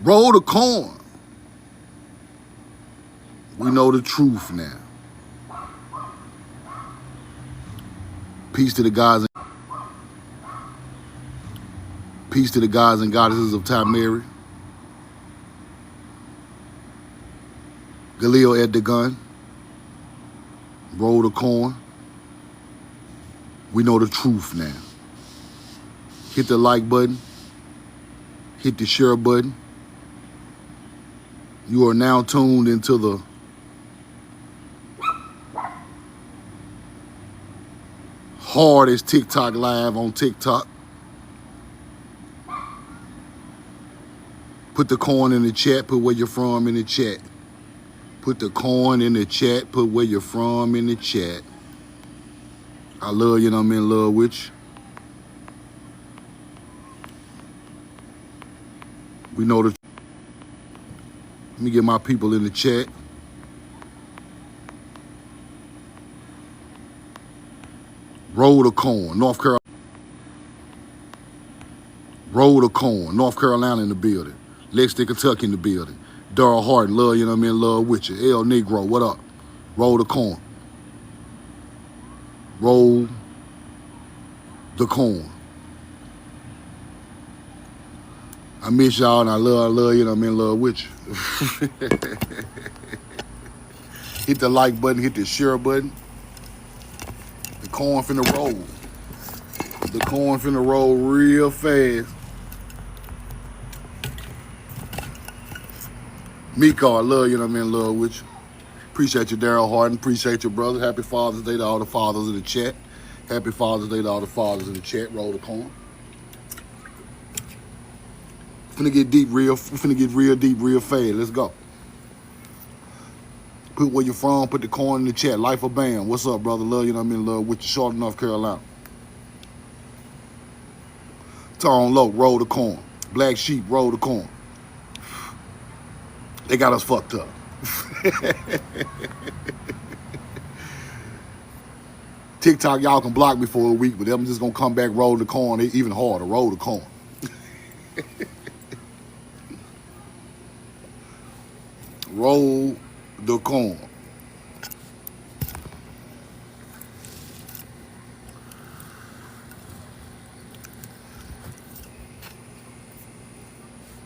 Roll the corn. We know the truth now. Peace to the gods and goddesses of Tamari. Galil at the gun. Roll the corn. We know the truth now. Hit the like button. Hit the share button. You are now tuned into the hardest TikTok live on TikTok. Put the corn in the chat. Put where you're from in the chat. Put the corn in the chat. Put where you're from in the chat. I love you and I'm in love with you. We know the. Let me get my people in the chat. Roll the corn, North Carolina. Roll the corn, North Carolina in the building. Lexington, Kentucky in the building. Darryl Harden, love you and I'm in love with you. El Negro, what up? Roll the corn. Roll the corn. I miss y'all and I love you and I'm in love with you. Hit the like button, hit the share button. The corn finna roll. The corn finna roll real fast. Miko, I love you and I'm in love with you. Appreciate you, Darryl Harden. Appreciate you, brother. Happy Father's Day to all the fathers in the chat. Happy Father's Day to all the fathers in the chat. Roll the corn. Finna get deep real deep real fast. Let's go. Put where you're from, put the corn in the chat. Life of Bam. What's up, brother? Love you and I'm in love with you. Charlotte, North Carolina. Tone Low, roll the corn. Black Sheep, roll the corn. They got us fucked up. TikTok, y'all can block me for a week, but I'm just gonna come back, roll the corn, even harder, roll the corn. Roll the corn.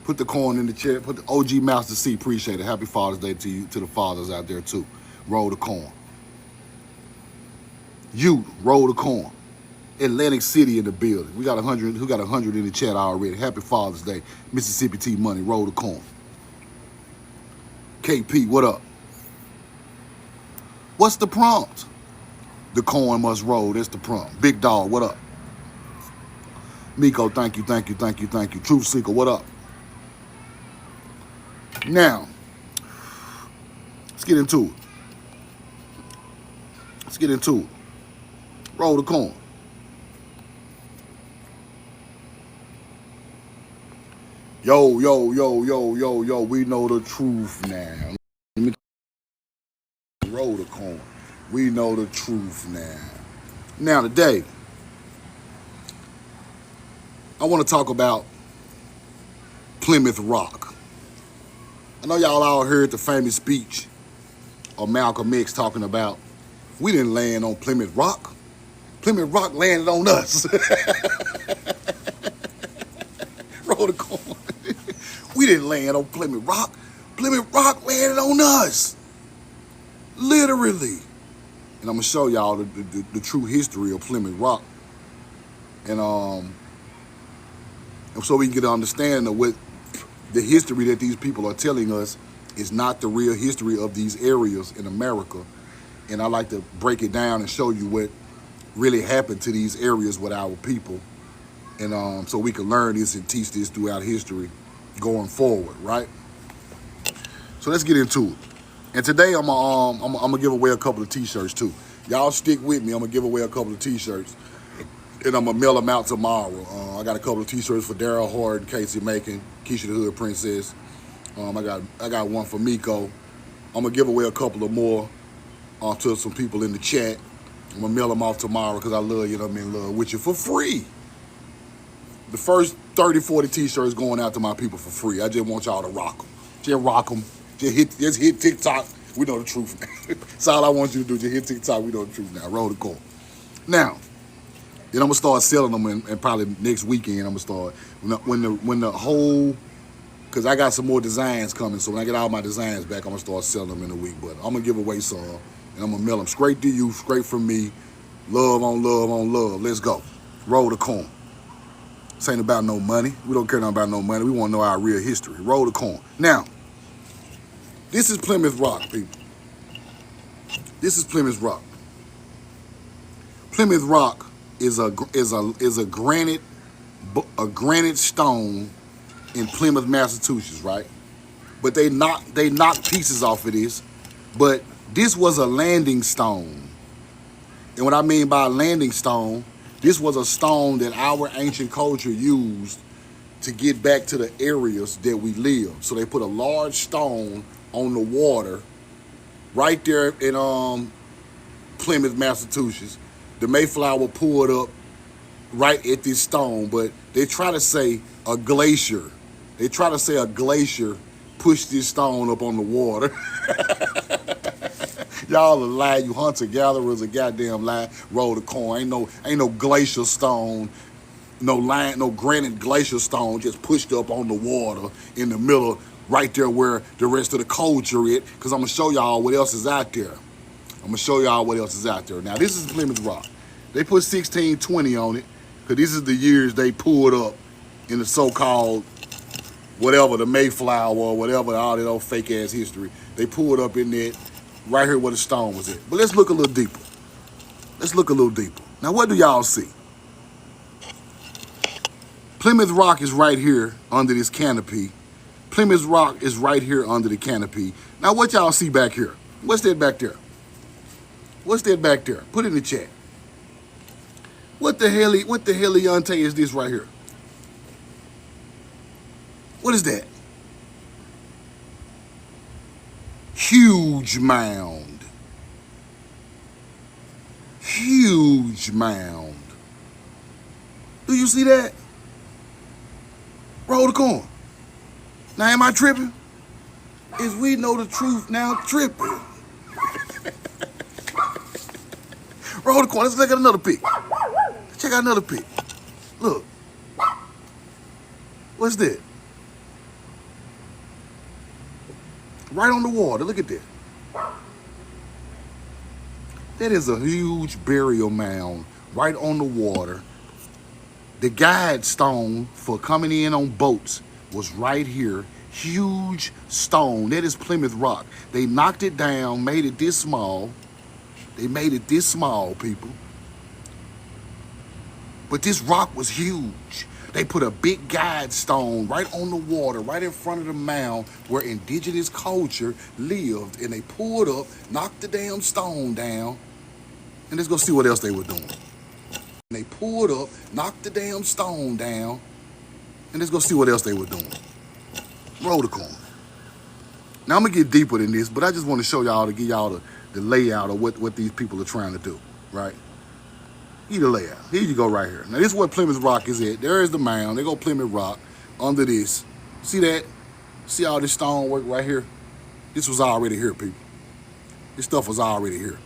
Put the corn in the chat. Put the OG Master C. Appreciate it. Happy Father's Day to you, to the fathers out there too. Roll the corn. You roll the corn. Atlantic City in the building. We got 100. Who got 100 in the chat already? Happy Father's Day, Mississippi T Money. Roll the corn. KP, what up? What's the prompt? The corn must roll. That's the prompt. Big Dog, what up? Miko, thank you. Truth Seeker, what up? Now, let's get into it. Roll the corn. Yo, we know the truth now. Roll the corn. We know the truth now. Now today, I want to talk about Plymouth Rock. I know y'all all heard the famous speech of Malcolm X talking about, we didn't land on Plymouth Rock. Plymouth Rock landed on us. Roll the corn. We didn't land on Plymouth Rock. Plymouth Rock landed on us. Literally. And I'm going to show y'all the true history of Plymouth Rock. And so we can get an understanding of what the history that these people are telling us is not the real history of these areas in America. And I like to break it down and show you what really happened to these areas with our people. And so we can learn this and teach this throughout history going forward, right? So let's get into it. And today I'm gonna give away a couple of t-shirts too. Y'all stick with me. I'm gonna give away a couple of t-shirts, and I'm gonna mail them out tomorrow. I got a couple of t-shirts for Darryl Harden, Casey Macon, Keisha the Hood Princess. I got one for Miko. I'm gonna give away a couple of more to some people in the chat. I'm gonna mail them off tomorrow because I love you and I'm in love with you for free. The first 30, 40 t-shirts going out to my people for free. I just want y'all to rock them. Just rock them. Just hit TikTok. We know the truth. That's all I want you to do. Just hit TikTok. We know the truth now. Roll the call. Now, then I'm gonna start selling them, and probably next weekend I'm gonna start when the whole, cause I got some more designs coming. So when I get all my designs back, I'm gonna start selling them in a week. But I'm gonna give away some, and I'm gonna mail them straight to you, straight from me. Love on love on love. Let's go. Roll the coin. This ain't about no money. We don't care nothing about no money. We want to know our real history. Roll the coin. Now, this is Plymouth Rock, people. This is Plymouth Rock. Plymouth Rock is a granite stone in Plymouth, Massachusetts, right? But they knocked pieces off of this. But this was a landing stone. And what I mean by a landing stone, this was a stone that our ancient culture used to get back to the areas that we lived. So they put a large stone on the water right there in Plymouth, Massachusetts. The Mayflower pulled up right at this stone, but they try to say a glacier. They try to say a glacier pushed this stone up on the water. Y'all are lying. You hunter-gatherers are goddamn lying. Roll the coin. Ain't no glacial stone, no granite glacial stone just pushed up on the water in the middle, right there where the rest of the culture is. Because I'm going to show y'all what else is out there. Now, this is Plymouth Rock. They put 1620 on it because this is the years they pulled up in the so-called whatever, the Mayflower or whatever, all that old fake-ass history. They pulled up in that right here where the stone was at. But let's look a little deeper. Now, what do y'all see? Plymouth Rock is right here under this canopy. Plymouth Rock is right here under the canopy. Now, what y'all see back here? What's that back there? Put it in the chat. What the hell is this right here? What is that? Huge mound. Do you see that? Roll the coin. Now, am I tripping? Is we know the truth now tripping? Roll the coin. Let's look at another pic. Check out another pic. Look. What's that? Right on the water. Look at that. That is a huge burial mound right on the water. The guide stone for coming in on boats was right here. Huge stone. That is Plymouth Rock. They knocked it down, made it this small. People. But this rock was huge. They put a big guide stone right on the water, right in front of the mound where indigenous culture lived. And they pulled up, knocked the damn stone down. And let's go see what else they were doing. And they pulled up, knocked the damn stone down. And let's go see what else they were doing. Roll the coin. Now, I'm going to get deeper than this, but I just want to show y'all, to give y'all the layout of what these people are trying to do, right? Here the layout. Here you go right here. Now, this is where Plymouth Rock is at. There is the mound. They go Plymouth Rock under this. See that? See all this stonework right here? This was already here, people. This stuff was already here.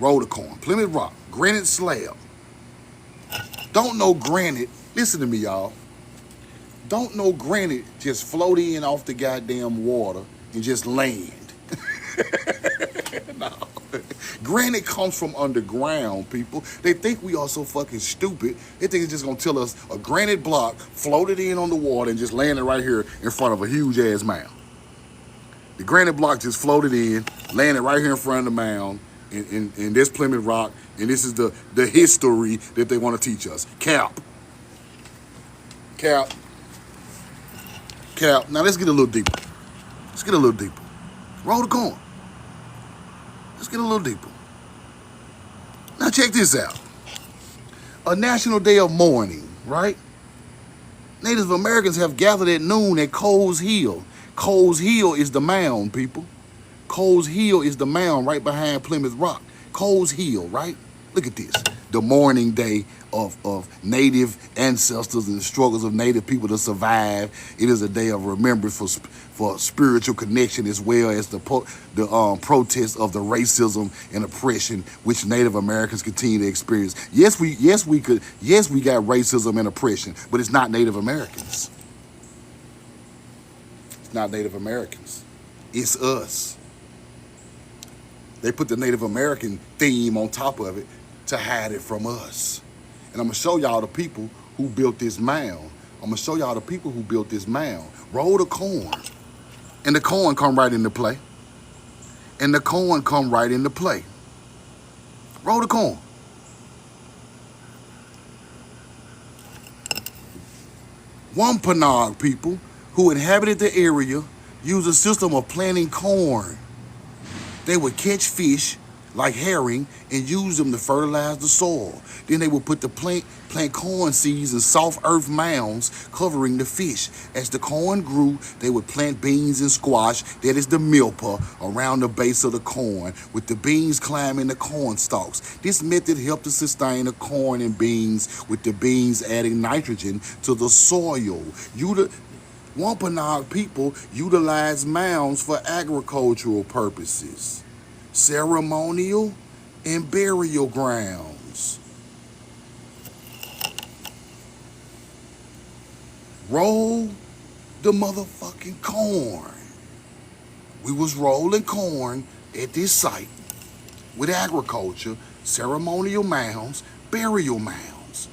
Roll the coin. Plymouth Rock. Granite slab. Don't know granite. Listen to me, y'all. Don't know granite just float in off the goddamn water and just land. No. Granite comes from underground, people. They think we are so fucking stupid. They think it's just gonna tell us a granite block floated in on the water and just landed right here in front of a huge ass mound. The granite block just floated in, landed right here in front of the mound, in this Plymouth Rock, and this is the history that they want to teach us. Cap. Now let's get a little deeper. Roll the coin. Let's get a little deeper. Now check this out. A national day of mourning, right? Native Americans have gathered at noon at Coles Hill. Coles Hill is the mound, people. Coles Hill is the mound right behind Plymouth Rock. Coles Hill, right? Look at this. the mourning day of native ancestors and the struggles of native people to survive. It is a day of remembrance for spiritual connection, as well as the protest of the racism and oppression which Native Americans continue to experience. Yes, we got racism and oppression, but it's not Native Americans. It's not Native Americans. It's us. They put the Native American theme on top of it to hide it from us. And I'm going to show y'all the people who built this mound. I'm going to show y'all the people who built this mound. Roll the corn. And the corn come right into play. And the corn come right into play. Roll the corn. Wampanoag people who inhabited the area used a system of planting corn. They would catch fish like herring and use them to fertilize the soil. Then they would plant corn seeds in soft earth mounds covering the fish. As the corn grew, they would plant beans and squash, that is the milpa, around the base of the corn, with the beans climbing the corn stalks. This method helped to sustain the corn and beans, with the beans adding nitrogen to the soil. Wampanoag people utilize mounds for agricultural purposes, ceremonial and burial grounds. Roll the motherfucking corn. We was rolling corn at this site with agriculture, ceremonial mounds, burial mounds.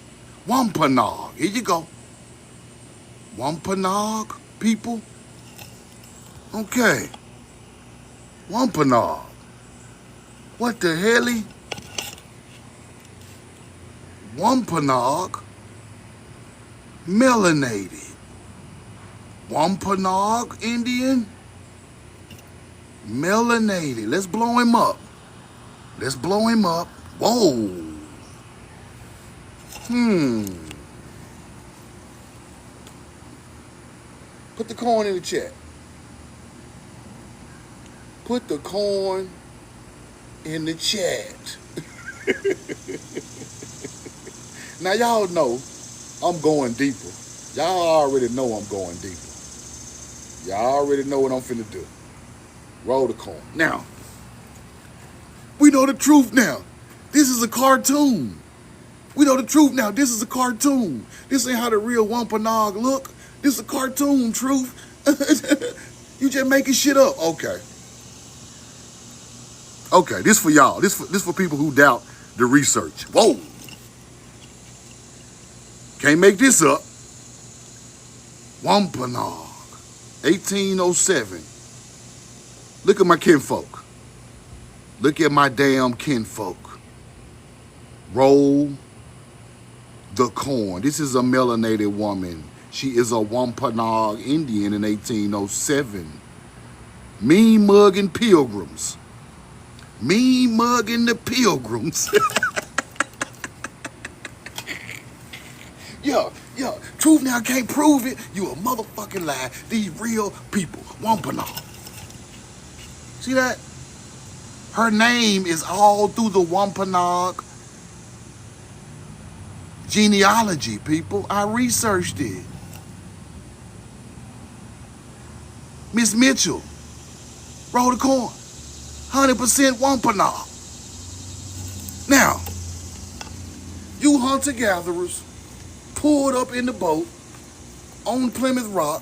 Wampanoag, here you go. Wampanoag people? Okay. Wampanoag. What the helly? Wampanoag melanated. Wampanoag Indian melanated. Let's blow him up. Let's blow him up. Whoa. Put the corn in the chat. Put the corn in the chat. Now y'all know I'm going deeper. Y'all already know I'm going deeper. Y'all already know what I'm finna do. Roll the corn. Now, we know the truth now. This is a cartoon. We know the truth now. This is a cartoon. This ain't how the real Wampanoag look. This is a cartoon, truth. You just making shit up. Okay. Okay, this for y'all. This for people who doubt the research. Whoa. Can't make this up. Wampanoag, 1807. Look at my kinfolk. Look at my damn kinfolk. Roll the corn. This is a melanated woman. She is a Wampanoag Indian in 1807. Mean mugging pilgrims. Mean mugging the pilgrims. Yeah. Truth now can't prove it. You a motherfucking lie. These real people. Wampanoag. See that? Her name is all through the Wampanoag genealogy, people. I researched it. Miss Mitchell, roll the corn. 100% Wampanoag. Now, you hunter-gatherers pulled up in the boat on Plymouth Rock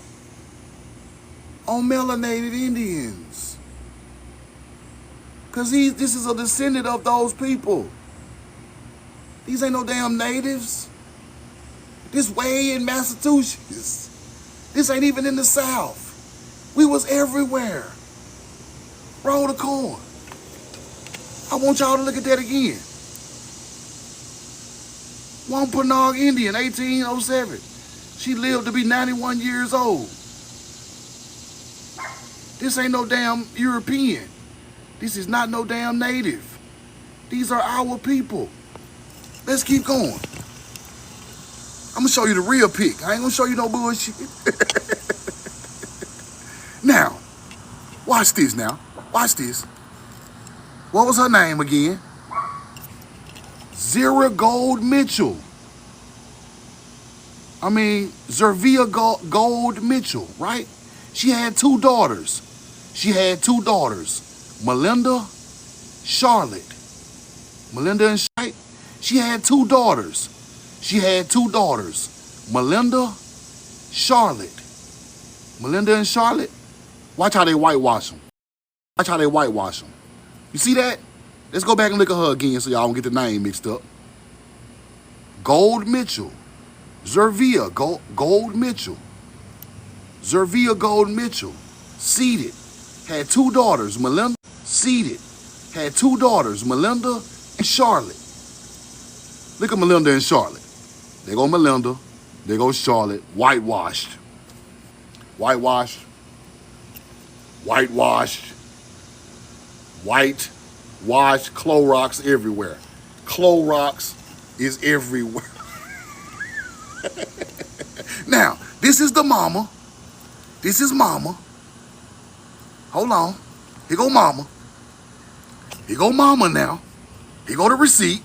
on melanated Indians. Because this is a descendant of those people. These ain't no damn natives. This way in Massachusetts. This ain't even in the South. We was everywhere. Roll the corn. I want y'all to look at that again. Wampanoag Indian, 1807. She lived to be 91 years old. This ain't no damn European. This is not no damn native. These are our people. Let's keep going. I'm gonna show you the real pic. I ain't gonna show you no bullshit. Now, watch this now. Watch this. What was her name again? Zera Gold Mitchell. I mean, Zervia Gold Mitchell, right? She had two daughters. She had two daughters, Melinda, Charlotte. Melinda and Charlotte. She had two daughters. She had two daughters, Melinda, Charlotte. Melinda and Charlotte. Watch how they whitewash them. Watch how they whitewash them. You see that? Let's go back and look at her again so y'all don't get the name mixed up. Gold Mitchell. Zervia Gold Mitchell. Zervia Gold Mitchell. Seated. Had two daughters, Melinda. Seated. Had two daughters, Melinda and Charlotte. Look at Melinda and Charlotte. There go Melinda. There goes Charlotte. Whitewashed. Whitewashed. Whitewashed. Whitewashed. Clorox everywhere. Clorox is everywhere. Now, this is the mama. This is mama. Hold on. Here go mama. Here go mama now. Here go the receipt.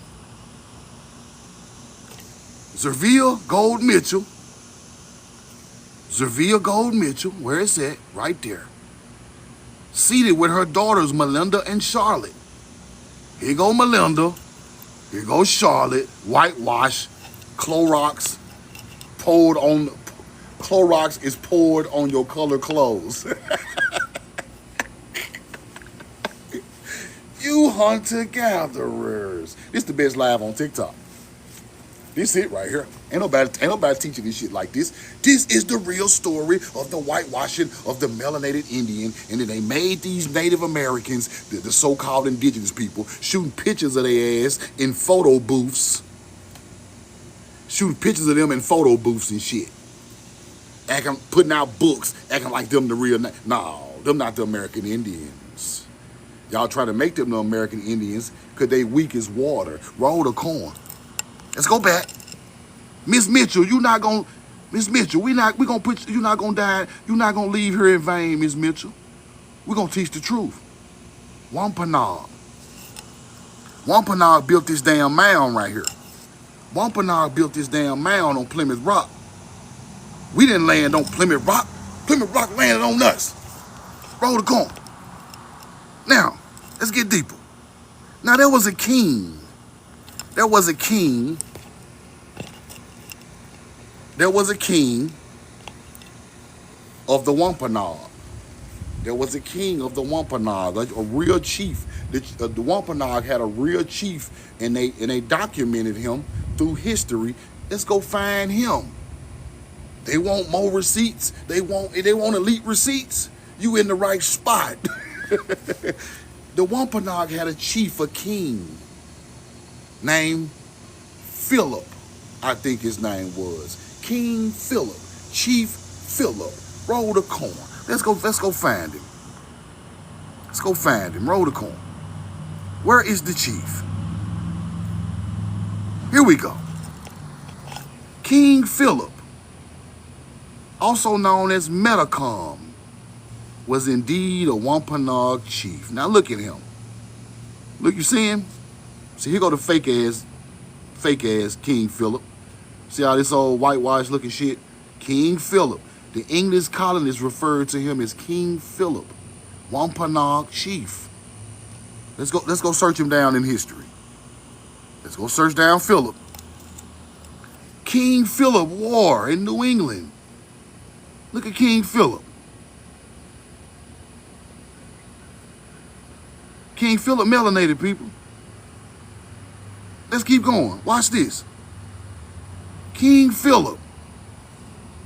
Zervia Gold Mitchell. Zervia Gold Mitchell. Where is it? Right there. Seated with her daughters, Melinda and Charlotte. Here go Melinda. Here goes Charlotte. Whitewash. Clorox. Poured on. Clorox is poured on your color clothes. You hunter-gatherers. This the best live on TikTok. This it right here. Ain't nobody teaching this shit like this. This is the real story of the whitewashing of the melanated Indian, and then they made these Native Americans, the so-called indigenous people, shooting pictures of their ass in photo booths. Shooting pictures of them in photo booths and shit. Acting, putting out books, acting like them the real, no, them not the American Indians. Y'all try to make them the American Indians because they weak as water. Roll the corn. Let's go back. Miss Mitchell, you not gonna, Miss Mitchell, we gonna put, you not gonna die, you not gonna leave here in vain, Miss Mitchell. We're gonna teach the truth. Wampanoag. Wampanoag built this damn mound right here. Wampanoag built this damn mound on Plymouth Rock. We didn't land on Plymouth Rock. Plymouth Rock landed on us. Roll the corn. Now, let's get deeper. Now, there was a king. There was a king. There was a king of the Wampanoag. There was a king of the Wampanoag, a real chief. The Wampanoag had a real chief, and they documented him through history. Let's go find him. They want more receipts. They want elite receipts. You in the right spot. The Wampanoag had a chief, a king, named Philip, I think his name was. King Philip, Chief Philip. Roll the corn. Let's go find him. Let's go find him. Roll the corn. Where is the chief? Here we go. King Philip, also known as Metacom, was indeed a Wampanoag chief. Now look at him. Look, you see him? See, here go the fake ass King Philip. See how this old whitewash looking shit? King Philip. The English colonists referred to him as King Philip, Wampanoag chief. Let's go search him down in history. Let's go search down Philip. King Philip War in New England. Look at King Philip. King Philip melanated, people. Let's keep going. Watch this. King Philip.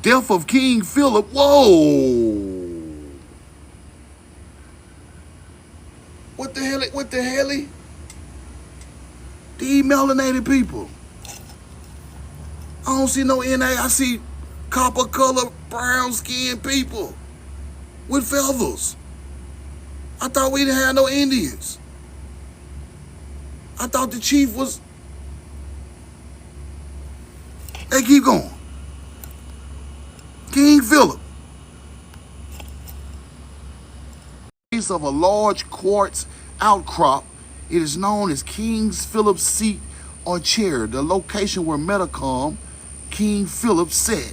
Death of King Philip. Whoa. What the hell? What the hell? These melanated people. I don't see no NA. I see copper colored, brown skinned people with feathers. I thought we didn't have no Indians. I thought the chief was. They keep going. King Philip. Base of a large quartz outcrop, it is known as King Philip's seat or chair, the location where Metacom, King Philip sat.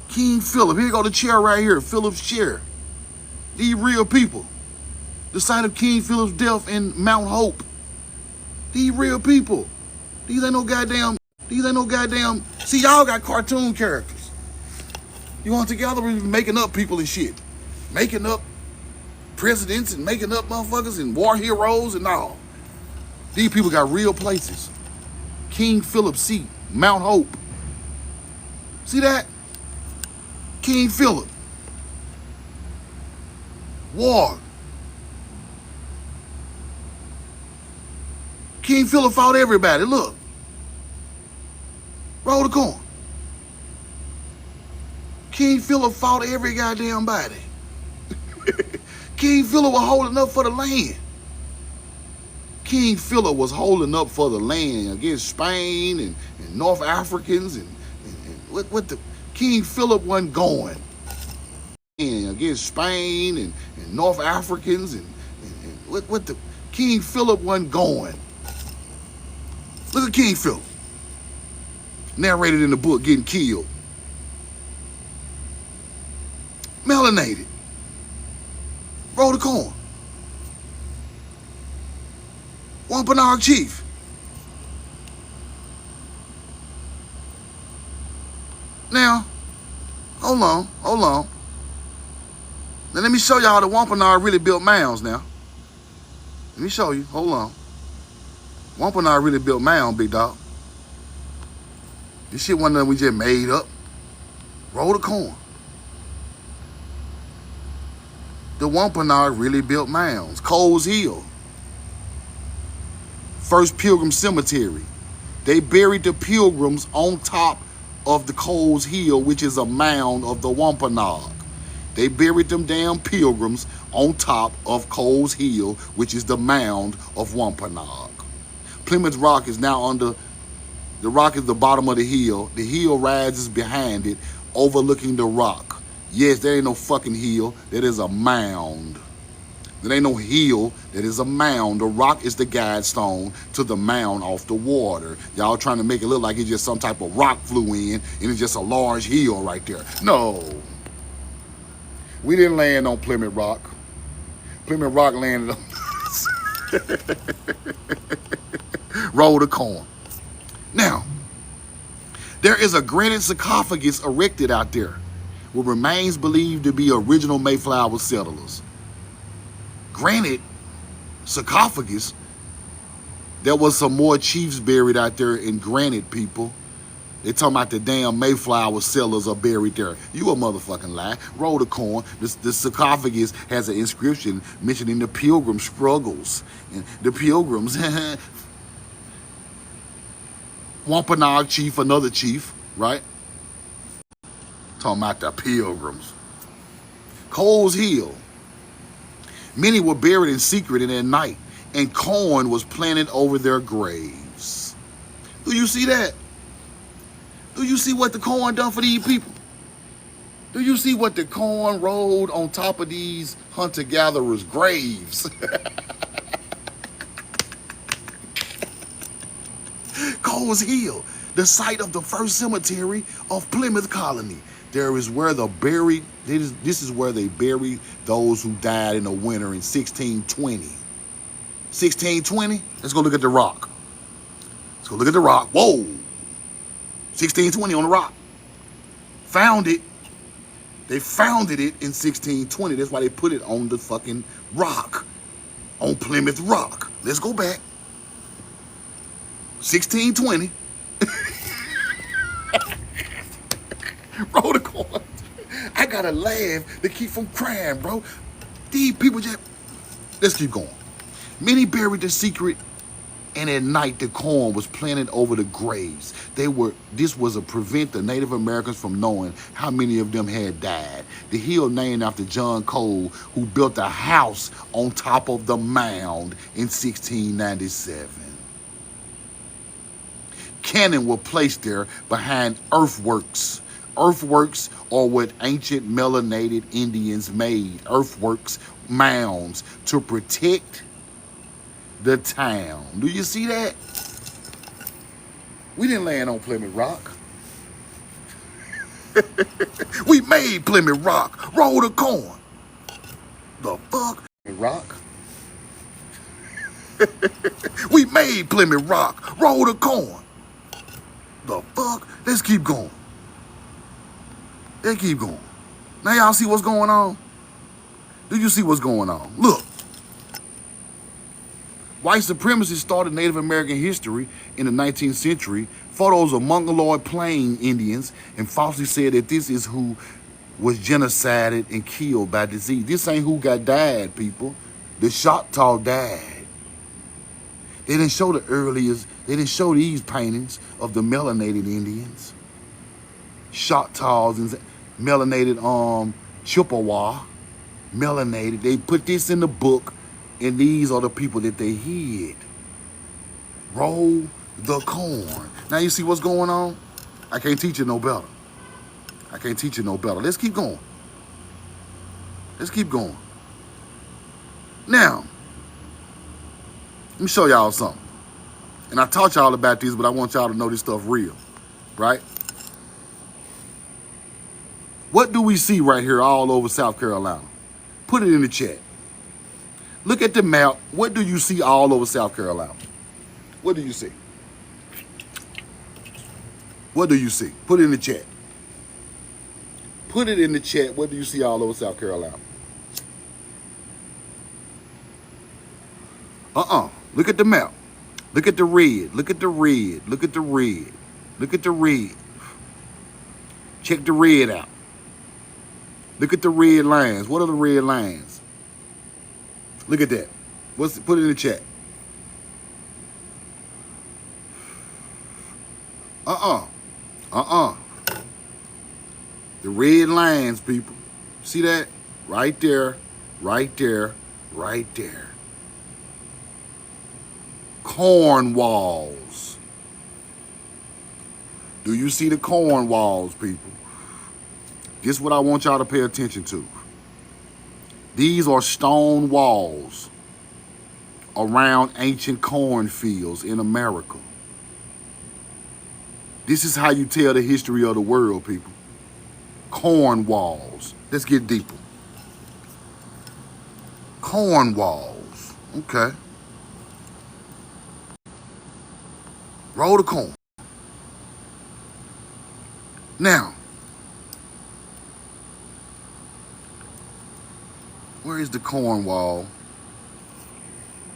King Philip, here go the chair right here, Philip's chair. These real people. The site of King Philip's death in Mount Hope. These real people. These ain't no goddamn, see, y'all got cartoon characters. You want together with making up people and shit. Making up presidents and making up motherfuckers and war heroes and all. These people got real places. King Philip's seat, Mount Hope. See that? King Philip. War. King Philip fought everybody. Look. Roll the corn. King Philip fought every goddamn body. King Philip was holding up for the land. King Philip was holding up for the land against Spain and North Africans and what the King Philip wasn't going against Spain and North Africans and what the King Philip wasn't going. Look at King Philip. Narrated in the book, getting killed. Melanated. Roll the corn. Wampanoag chief. Now, hold on. Now let me show y'all the Wampanoag really built mounds now. Let me show you. Hold on. Wampanoag really built mounds, big dog. This shit wasn't nothing we just made up. Roll the corn. The Wampanoag really built mounds. Coles Hill. First Pilgrim Cemetery. They buried the pilgrims on top of the Coles Hill, which is a mound of the Wampanoag. They buried them damn pilgrims on top of Coles Hill, which is the mound of Wampanoag. Plymouth Rock is now under, the rock is the bottom of the hill. The hill rises behind it, overlooking the rock. Yes, there ain't no fucking hill. That is a mound. There ain't no hill. That is a mound. The rock is the guide stone to the mound off the water. Y'all trying to make it look like it's just some type of rock flew in and it's just a large hill right there. No. We didn't land on Plymouth Rock. Plymouth Rock landed on roll the corn. Now, there is a granite sarcophagus erected out there with remains believed to be original Mayflower settlers. Granite sarcophagus. There was some more chiefs buried out there in granite, people. They talking about the damn Mayflower settlers are buried there. You a motherfucking lie. Roll the corn. The sarcophagus has an inscription mentioning the pilgrim struggles. And the pilgrims, Wampanoag chief, another chief, right? Talking about the pilgrims. Coles Hill. Many were buried in secret in their night, and corn was planted over their graves. Do you see that? Do you see what the corn done for these people? Do you see what the corn rolled on top of these hunter-gatherers' graves? Coles Hill, the site of the first cemetery of Plymouth Colony. There is where this is where they buried those who died in the winter in 1620. 1620? Let's go look at the rock. Let's go look at the rock. Whoa! 1620 on the rock. Found it. They founded it in 1620. That's why they put it on the fucking rock. On Plymouth Rock. Let's go back. 1620. Roll the corn. I gotta laugh to keep from crying, bro. These people just... Let's keep going. Many buried the secret, and at night the corn was planted over the graves. This was to prevent the Native Americans from knowing how many of them had died. The hill named after John Cole, who built a house on top of the mound in 1697. Cannon were placed there behind earthworks. Earthworks are what ancient melanated Indians made. Earthworks, mounds, to protect the town. Do you see that? We didn't land on Plymouth Rock. We made Plymouth Rock. Roll the corn. The fuck? Rock? We made Plymouth Rock. Roll the corn. The fuck? Let's keep going. Let's keep going. Now y'all see what's going on? Do you see what's going on? Look. White supremacists started Native American history in the 19th century. Photos of Mongoloid Plain Indians and falsely said that this is who was genocided and killed by disease. This ain't who died, people. The Choctaw died. They didn't show the earliest, they didn't show these paintings of the melanated Indians. Choctaws and melanated Chippewa, melanated. They put this in the book, and these are the people that they hid. Roll the corn. Now you see what's going on? I can't teach you no better. I can't teach you no better. Let's keep going. Let's keep going. Now, let me show y'all something. And I taught y'all about this, but I want y'all to know this stuff real, right? What do we see right here all over South Carolina? Put it in the chat. Look at the map. What do you see all over South Carolina? What do you see? What do you see? Put it in the chat. Put it in the chat. What do you see all over South Carolina? Look at the map. Look at the red. Look at the red. Look at the red. Look at the red. Check the red out. Look at the red lines. What are the red lines? Look at that. Put it in the chat. The red lines, people. See that? Right there, right there, right there. Corn walls. Do you see the corn walls, people? This is what I want y'all to pay attention to. These are stone walls around ancient cornfields in America. This is how you tell the history of the world, people. Corn walls. Let's get deeper. Corn walls. Okay. Roll the corn. Now, where is the corn wall?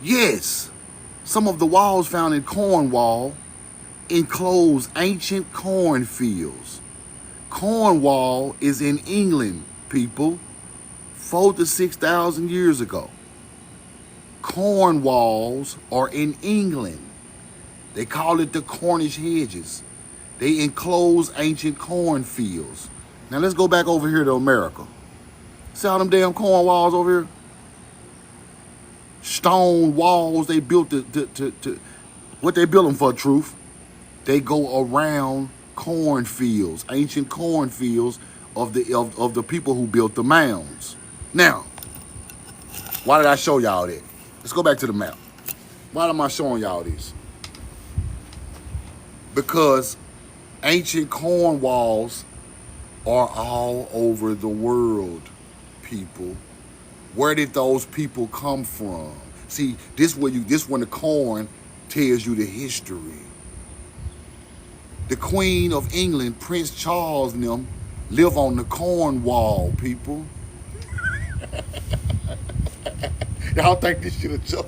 Yes, some of the walls found in Cornwall enclose ancient cornfields. Cornwall is in England, people, 4,000 to 6,000 years ago. Corn walls are in England. They call it the Cornish hedges. They enclose ancient cornfields. Now let's go back over here to America. See all them damn corn walls over here? Stone walls they built what they built them for, truth? They go around cornfields, ancient cornfields of the people who built the mounds. Now, why did I show y'all that? Let's go back to the map. Why am I showing y'all this? Because ancient corn walls are all over the world, people. Where did those people come from? See, this when the corn tells you the history. The Queen of England, Prince Charles and them, live on the corn wall, people. Y'all think this shit a joke?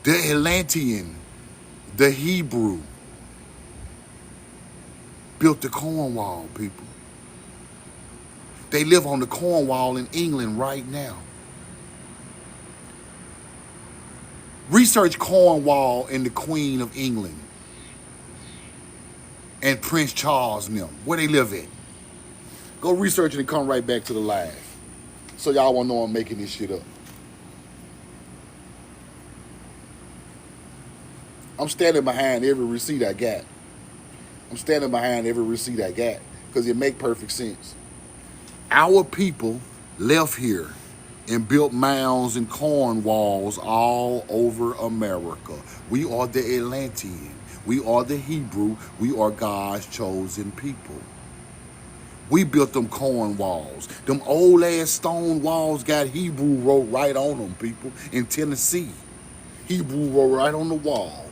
The Atlantean, the Hebrew, built the corn wall, people. They live on the corn wall in England right now. Research Cornwall and the Queen of England and Prince Charles and them, where they live at. Go research it and come right back to the live. So y'all won't know I'm making this shit up. I'm standing behind every receipt I got. I'm standing behind every receipt I got because it make perfect sense. Our people left here and built mounds and corn walls all over America. We are the Atlantean. We are the Hebrew. We are God's chosen people. We built them corn walls. Them old ass stone walls got Hebrew wrote right on them, people, in Tennessee. Hebrew wrote right on the wall.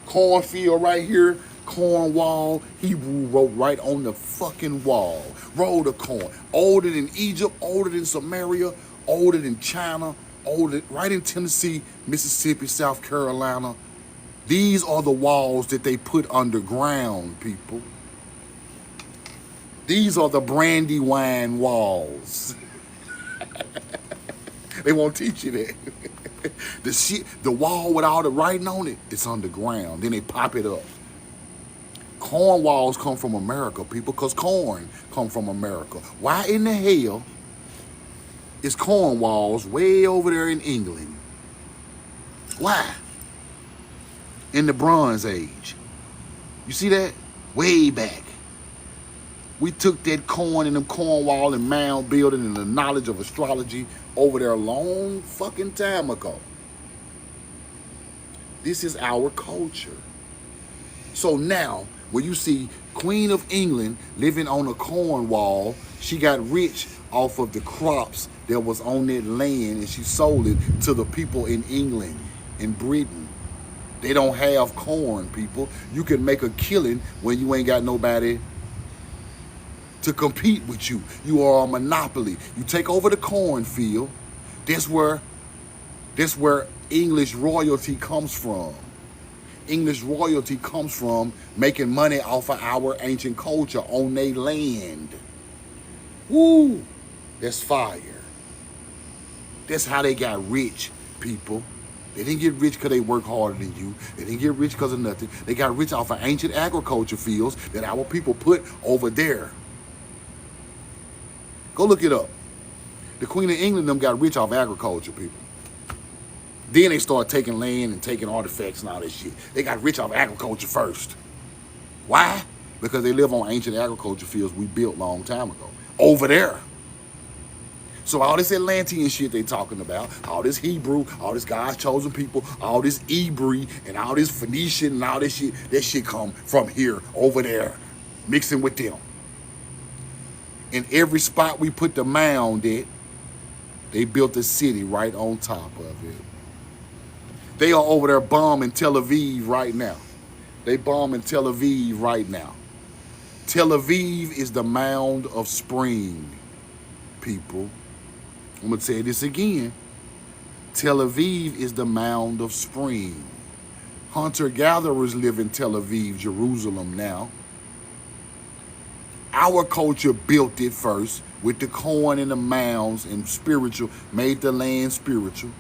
Cornfield right here, corn wall, Hebrew wrote right on the fucking wall. Roll the corn. Older than Egypt, older than Samaria, older than China, older right in Tennessee, Mississippi, South Carolina. These are the walls that they put underground, people. These are the Brandywine walls. They won't teach you that. The wall with all the writing on it, it's underground. Then they pop it up. Corn walls come from America, people, because corn come from America. Why in the hell is corn walls way over there in England? Why? In the Bronze Age. You see that? Way back. We took that corn and them corn wall and mound building and the knowledge of astrology over there a long fucking time ago. This is our culture. So now, when you see Queen of England living on a corn wall, she got rich off of the crops that was on that land and she sold it to the people in England and Britain. They don't have corn, people. You can make a killing when you ain't got nobody to compete with you. You are a monopoly. You take over the cornfield. That's where English royalty comes from. English royalty comes from making money off of our ancient culture on their land. Woo! That's fire. That's how they got rich, people. They didn't get rich because they work harder than you. They didn't get rich because of nothing. They got rich off of ancient agriculture fields that our people put over there. Go look it up. The Queen of England them got rich off agriculture, people. Then they started taking land and taking artifacts and all that shit. They got rich off agriculture first. Why? Because they live on ancient agriculture fields we built a long time ago. Over there. So all this Atlantean shit they talking about, all this Hebrew, all this God's chosen people, all this Hebrew and all this Phoenician and all this shit, that shit come from here, over there, mixing with them. In every spot we put the mound at, they built a city right on top of it. They are over there bombing Tel Aviv right now. They bombing Tel Aviv right now. Tel Aviv is the mound of spring, people. I'm going to say this again. Tel Aviv is the mound of spring. Hunter-gatherers live in Tel Aviv, Jerusalem now. Our culture built it first with the corn and the mounds and spiritual, made the land spiritual.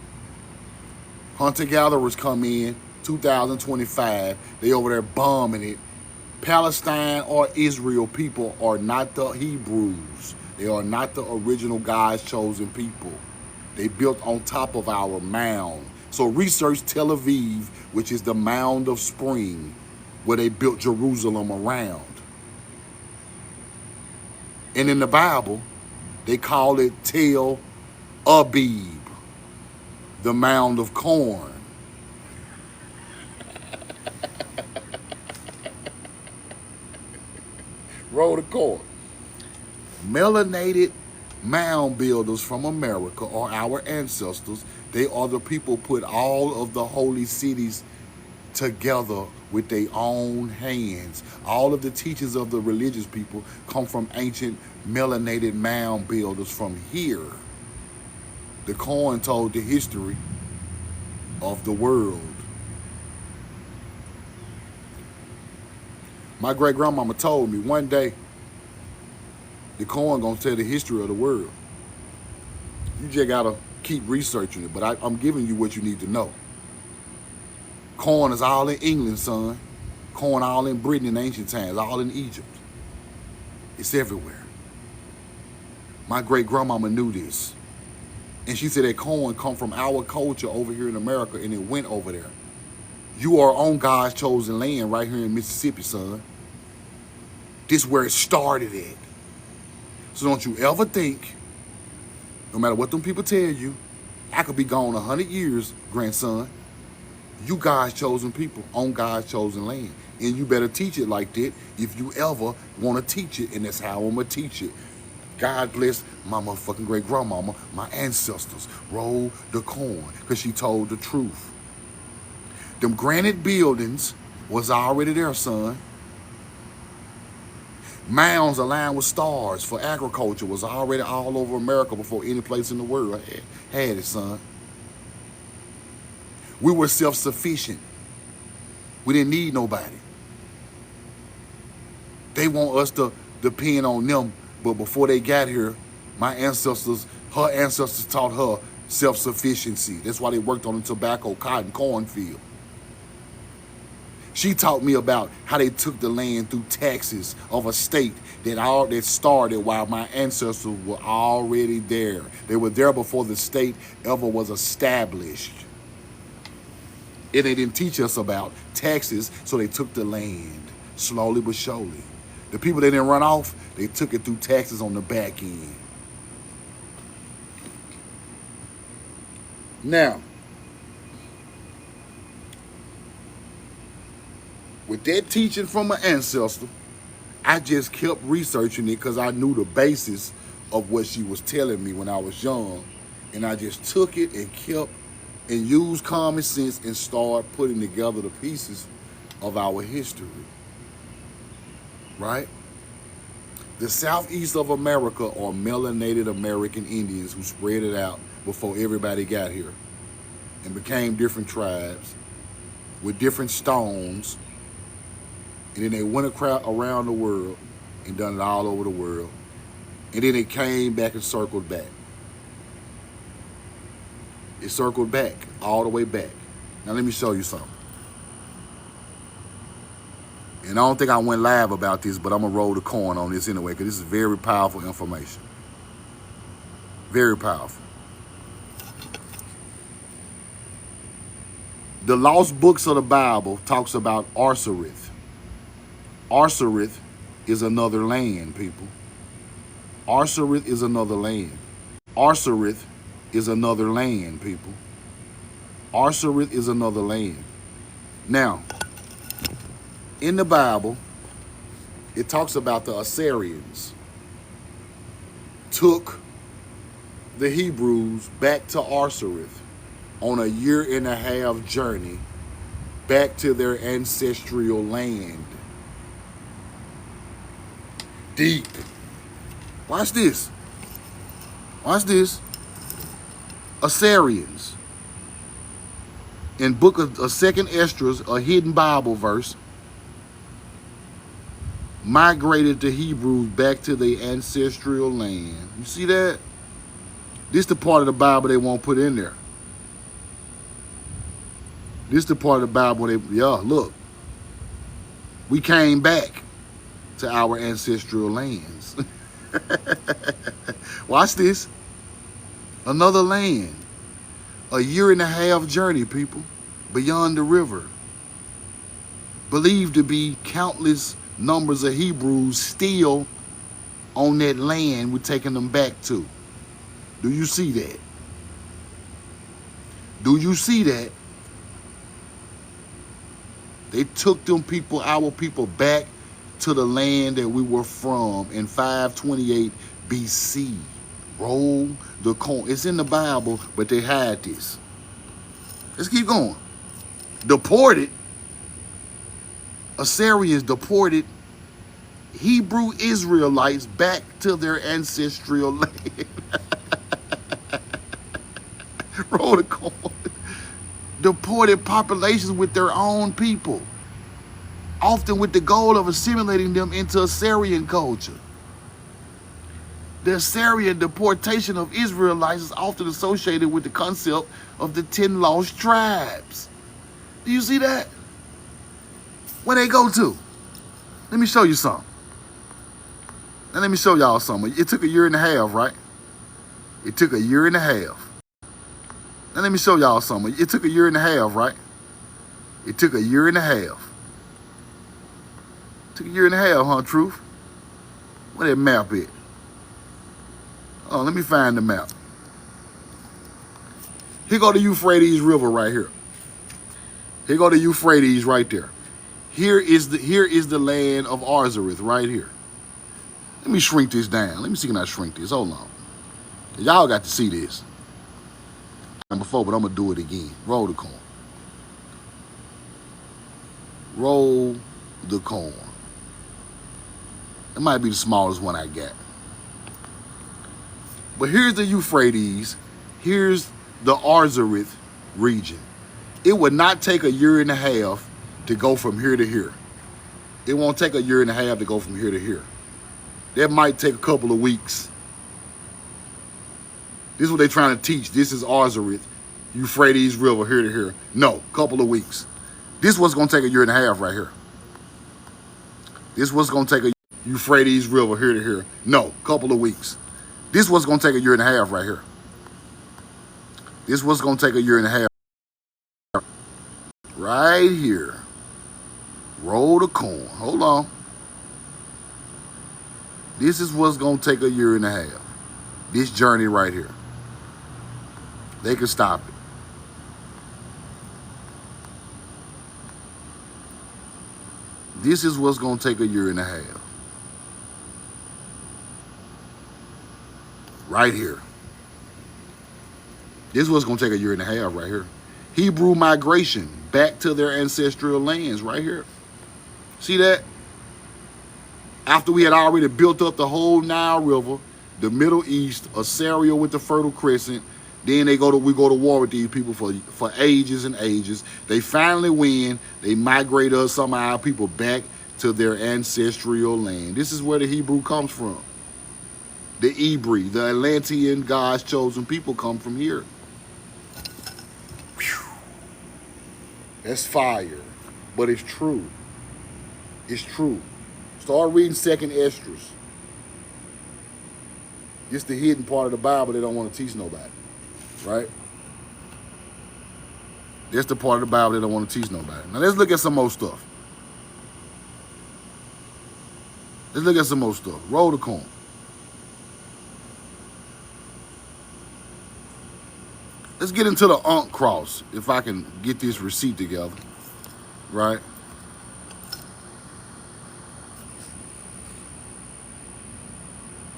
Hunter-gatherers come in, 2025, they over there bombing it. Palestine or Israel people are not the Hebrews. They are not the original God's chosen people. They built on top of our mound. So research Tel Aviv, which is the mound of spring, where they built Jerusalem around. And in the Bible, they call it Tel Aviv, the mound of corn. Roll the corn. Melanated mound builders from America are our ancestors. They are the people who put all of the holy cities together with their own hands. All of the teachings of the religious people come from ancient melanated mound builders from here. The corn told the history of the world. My great-grandmama told me one day, the corn gonna tell the history of the world. You just gotta keep researching it, but I'm giving you what you need to know. Corn is all in England, son. Corn all in Britain in ancient times, all in Egypt. It's everywhere. My great-grandmama knew this. And she said that corn come from our culture over here in America and it went over there. You are on God's chosen land right here in Mississippi, son. This is where it started at. So don't you ever think No matter what them people tell you, I could be gone 100 years, grandson. You God's chosen people on God's chosen land. And you better teach it like that if you ever want to teach it. And that's how I'm going to teach it. God bless my motherfucking great grandmama, my ancestors. Roll the corn because she told the truth. Them granite buildings was already there, son. Mounds aligned with stars for agriculture was already all over America before any place in the world had it, son. We were self-sufficient. We didn't need nobody. They want us to depend on them, but before they got here, her ancestors taught her self-sufficiency. That's why they worked on the tobacco, cotton, cornfield. She taught me about how they took the land through taxes of a state that started while my ancestors were already there. They were there before the state ever was established. And they didn't teach us about taxes, so they took the land slowly but surely. The people that didn't run off, they took it through taxes on the back end. Now, with that teaching from an ancestor, I just kept researching it because I knew the basis of what she was telling me when I was young. And I just took it and kept and used common sense and started putting together the pieces of our history. Right? The southeast of America are melanated American Indians who spread it out before everybody got here and became different tribes with different stones. And then they went around the world and done it all over the world. And then it came back and circled back. It circled back, all the way back. Now let me show you something. And I don't think I went live about this, but I'm going to roll the corn on this anyway, because this is very powerful information. Very powerful. The lost books of the Bible talks about Arzerith. Arzerith is another land, people. Arzerith is another land. Arzerith is another land, people. Arzerith is another land. Now, in the Bible, it talks about the Assyrians took the Hebrews back to Arzerith on a 1.5-year journey back to their ancestral land. Deep. Watch this. Watch this. Assyrians. In book of 2 Esdras, a hidden Bible verse, migrated the Hebrews back to their ancestral land. You see that? This is the part of the Bible they won't put in there. This is the part of the Bible look. We came back to our ancestral lands. Watch this. Another land. A 1.5-year journey, people, beyond the river. Believed to be countless numbers of Hebrews still on that land we're taking them back to. Do you see that? Do you see that? They took them people, our people, back to the land that we were from in 528 BC. Roll the corn. It's in the Bible, but they hide this. Let's keep going. Deported. Assyrians deported Hebrew Israelites back to their ancestral land. Roll the corn. Deported populations with their own people, often with the goal of assimilating them into Assyrian culture. The Assyrian deportation of Israelites is often associated with the concept of the 10 lost tribes. Do you see that? Where they go to? Let me show you something. Now let me show y'all something. It took a 1.5 years, right? It took a 1.5 years. Now let me show y'all something. It took a 1.5 years, right? It took a 1.5 years. Took a 1.5 years, huh, Truth? Where that map at? Oh, let me find the map. Here go the Euphrates River right here. Here go the Euphrates right there. Here is the land of Arzerith right here. Let me shrink this down. Let me see can I shrink this. Hold on. Y'all got to see this before, but I'm gonna do it again. Roll the corn. Roll the corn. It might be the smallest one I got. But here's the Euphrates. Here's the Arzerith region. It would not take a year and a half to go from here to here. It won't take a year and a half to go from here to here. That might take a couple of weeks. This is what they're trying to teach. This is Arzerith, Euphrates River, here to here. No, couple of weeks. This is what's going to take a year and a half right here. This is what's going to take a Euphrates River, here to here. No, couple of weeks. This is what's going to take a year and a half right here. This is what's going to take a year and a half. Right here. Roll the corn. Hold on. This is what's going to take a year and a half. This journey right here. They can stop it. This is what's going to take a year and a half. Right here. This is what's going to take a year and a half right here. Hebrew migration back to their ancestral lands right here. See that? After we had already built up the whole Nile River, the Middle East, Assyria with the Fertile Crescent, then we go to war with these people for ages and ages. They finally win. They migrate us, some of our people, back to their ancestral land. This is where the Hebrew comes from. The Ibri, the Atlantean, God's chosen people come from here. Whew. That's fire, but it's true. It's true. Start reading 2nd Esdras. It's the hidden part of the Bible they don't want to teach nobody, right? That's the part of the Bible they don't want to teach nobody. Now let's look at some more stuff. Let's look at some more stuff. Roll the corn. Let's get into the Ankh cross, if I can get this receipt together, right?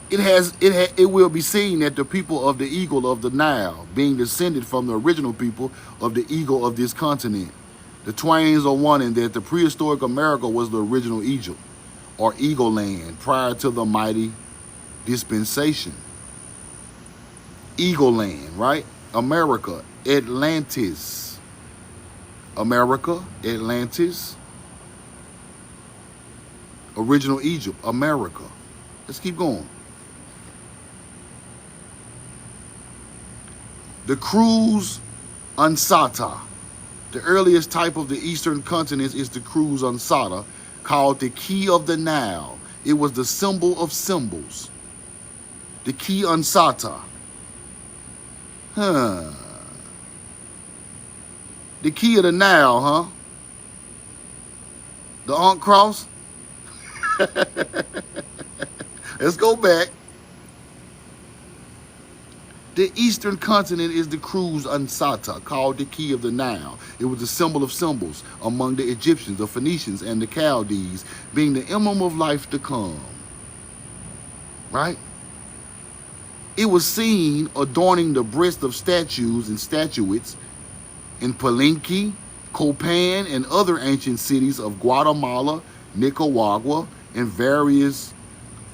It will be seen that the people of the eagle of the Nile, being descended from the original people of the eagle of this continent, the twains are one in that the prehistoric America was the original Egypt, or Eagle Land, prior to the mighty dispensation. Eagle Land, right? America, Atlantis. America, Atlantis. Original Egypt, America. Let's keep going. The Cruz Ansata. The earliest type of the eastern continent is the Cruz Ansata, called the Key of the Nile. It was the symbol of symbols. The Key Ansata. The Key of the Nile, huh? The Ankh cross? Let's go back. The eastern continent is the Cruz Ansata, called the Key of the Nile. It was a symbol of symbols among the Egyptians, the Phoenicians, and the Chaldees, being the emblem of life to come. Right? It was seen adorning the breast of statues and statuettes in Palenque, Copan, and other ancient cities of Guatemala, Nicaragua, and various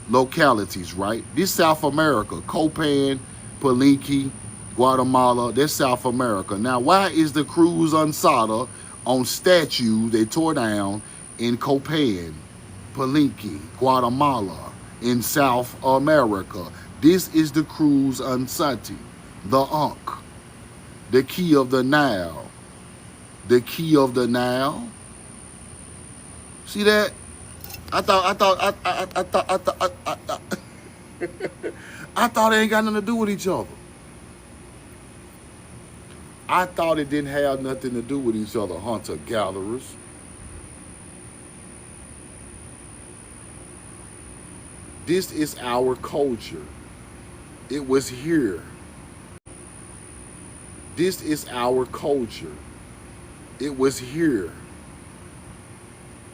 localities, right? This South America, Copan, Palenque, Guatemala, that's South America. Now, why is the Cruz Ansata on statues they tore down in Copan, Palenque, Guatemala, in South America? This is the Cruz Ansati, the Ankh, the Key of the Nile. The Key of the Nile. See that? I thought it ain't got nothing to do with each other. I thought it didn't have nothing to do with each other, hunter-gatherers. This is our culture. It was here. This is our culture. It was here.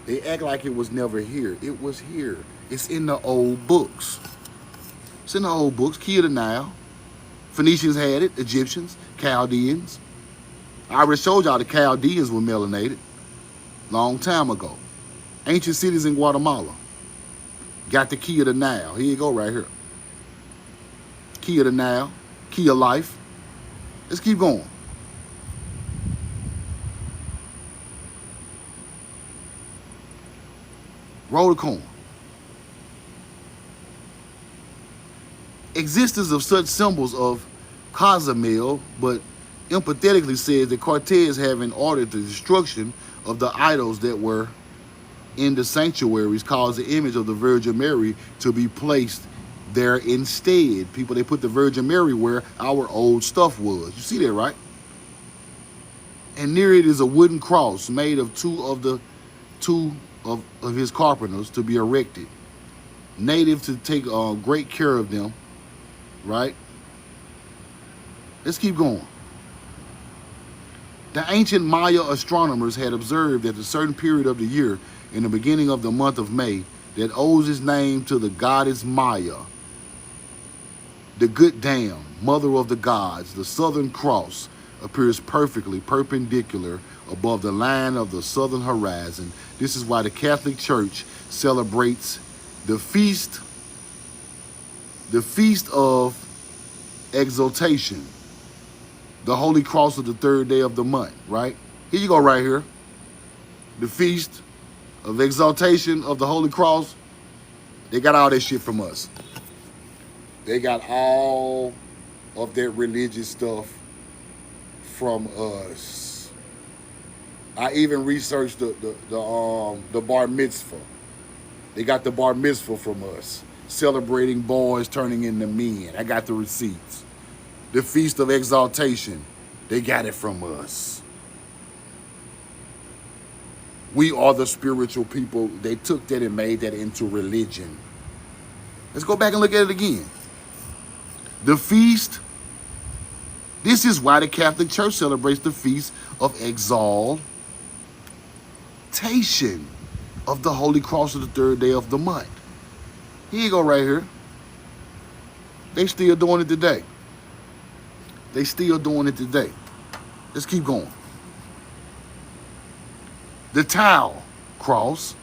They act like it was never here. It was here. It's in the old books. It's in the old books. Key of the Nile. Phoenicians had it. Egyptians. Chaldeans. I already showed y'all the Chaldeans were melanated. Long time ago. Ancient cities in Guatemala. Got the key of the Nile. Here you go right here. Key of the Nile. Key of life. Let's keep going. Roll the corn. Existence of such symbols of Cozumel, but empathetically says that Cortez having ordered the destruction of the idols that were in the sanctuaries caused the image of the Virgin Mary to be placed there instead. People, they put the Virgin Mary where our old stuff was. You see that, right? And near it is a wooden cross made of two of his carpenters to be erected. Native to take great care of them, right? Let's keep going. The ancient Maya astronomers had observed at a certain period of the year, in the beginning of the month of May, that owes its name to the goddess Maya, the good dam, mother of the gods. The Southern Cross appears perfectly perpendicular above the line of the southern horizon. This is why the Catholic Church celebrates the feast of exaltation, the Holy Cross of the third day of the month, right? Here you go right here. The feast of exaltation of the Holy Cross. They got all that shit from us. They got all of that religious stuff from us. I even researched the bar mitzvah. They got the bar mitzvah from us. Celebrating boys turning into men. I got the receipts. The feast of exaltation. They got it from us. We are the spiritual people. They took that and made that into religion. Let's go back and look at it again. The feast. This is why the Catholic Church celebrates the feast of exaltation of the Holy Cross of the third day of the month. Here you go right here. They still doing it today. They still doing it today. Let's keep going. The Tau cross,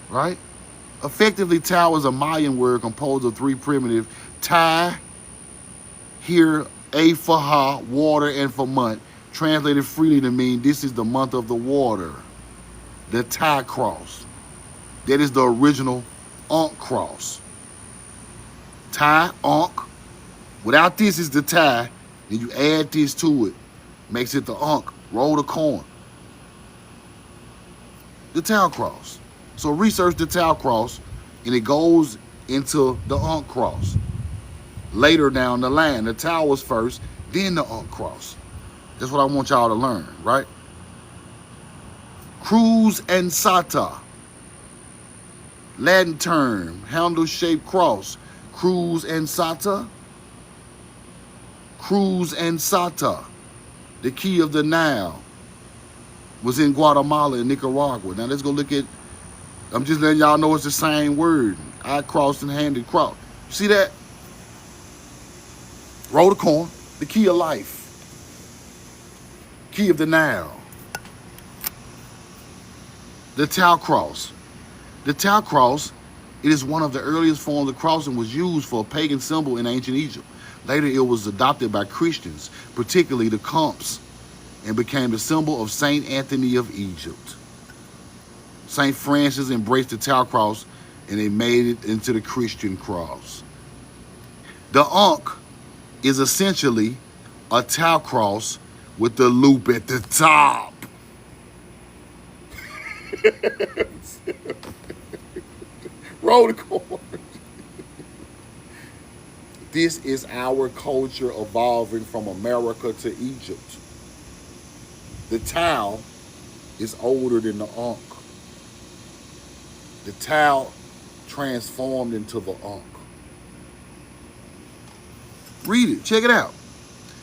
right? Effectively, Tau is a Mayan word composed of three primitive Tai, here A for Ha, water, and for month, translated freely to mean this is the month of the water. The Tai cross. That is the original Ankh cross. Tai, Ankh. Without this is the Tai. Then you add this to it. Makes it the Ankh. Roll the corn. The Tau cross. So research the Tau cross, and it goes into the Ankh cross. Later down the line, the Tau was first, then the Ankh cross. That's what I want y'all to learn, right? Cruz and Sata. Latin term, handle-shaped cross. Cruz and Sata. Cruz and Sata. The key of the Nile was in Guatemala and Nicaragua. Now let's go look at, I'm just letting y'all know it's the same word. I crossed and handed cross. See that? Roll the corn. The key of life. Key of the Nile. The Tau cross. The Tau cross, it is one of the earliest forms of cross and was used for a pagan symbol in ancient Egypt. Later, it was adopted by Christians, particularly the Copts, and became the symbol of Saint Anthony of Egypt. Saint Francis embraced the Tau cross, and they made it into the Christian cross. The Ankh is essentially a Tau cross with the loop at the top. Roll the corn. This is our culture evolving from America to Egypt. The Tau is older than the Ankh. The Tau transformed into the Ankh. Read it. Check it out.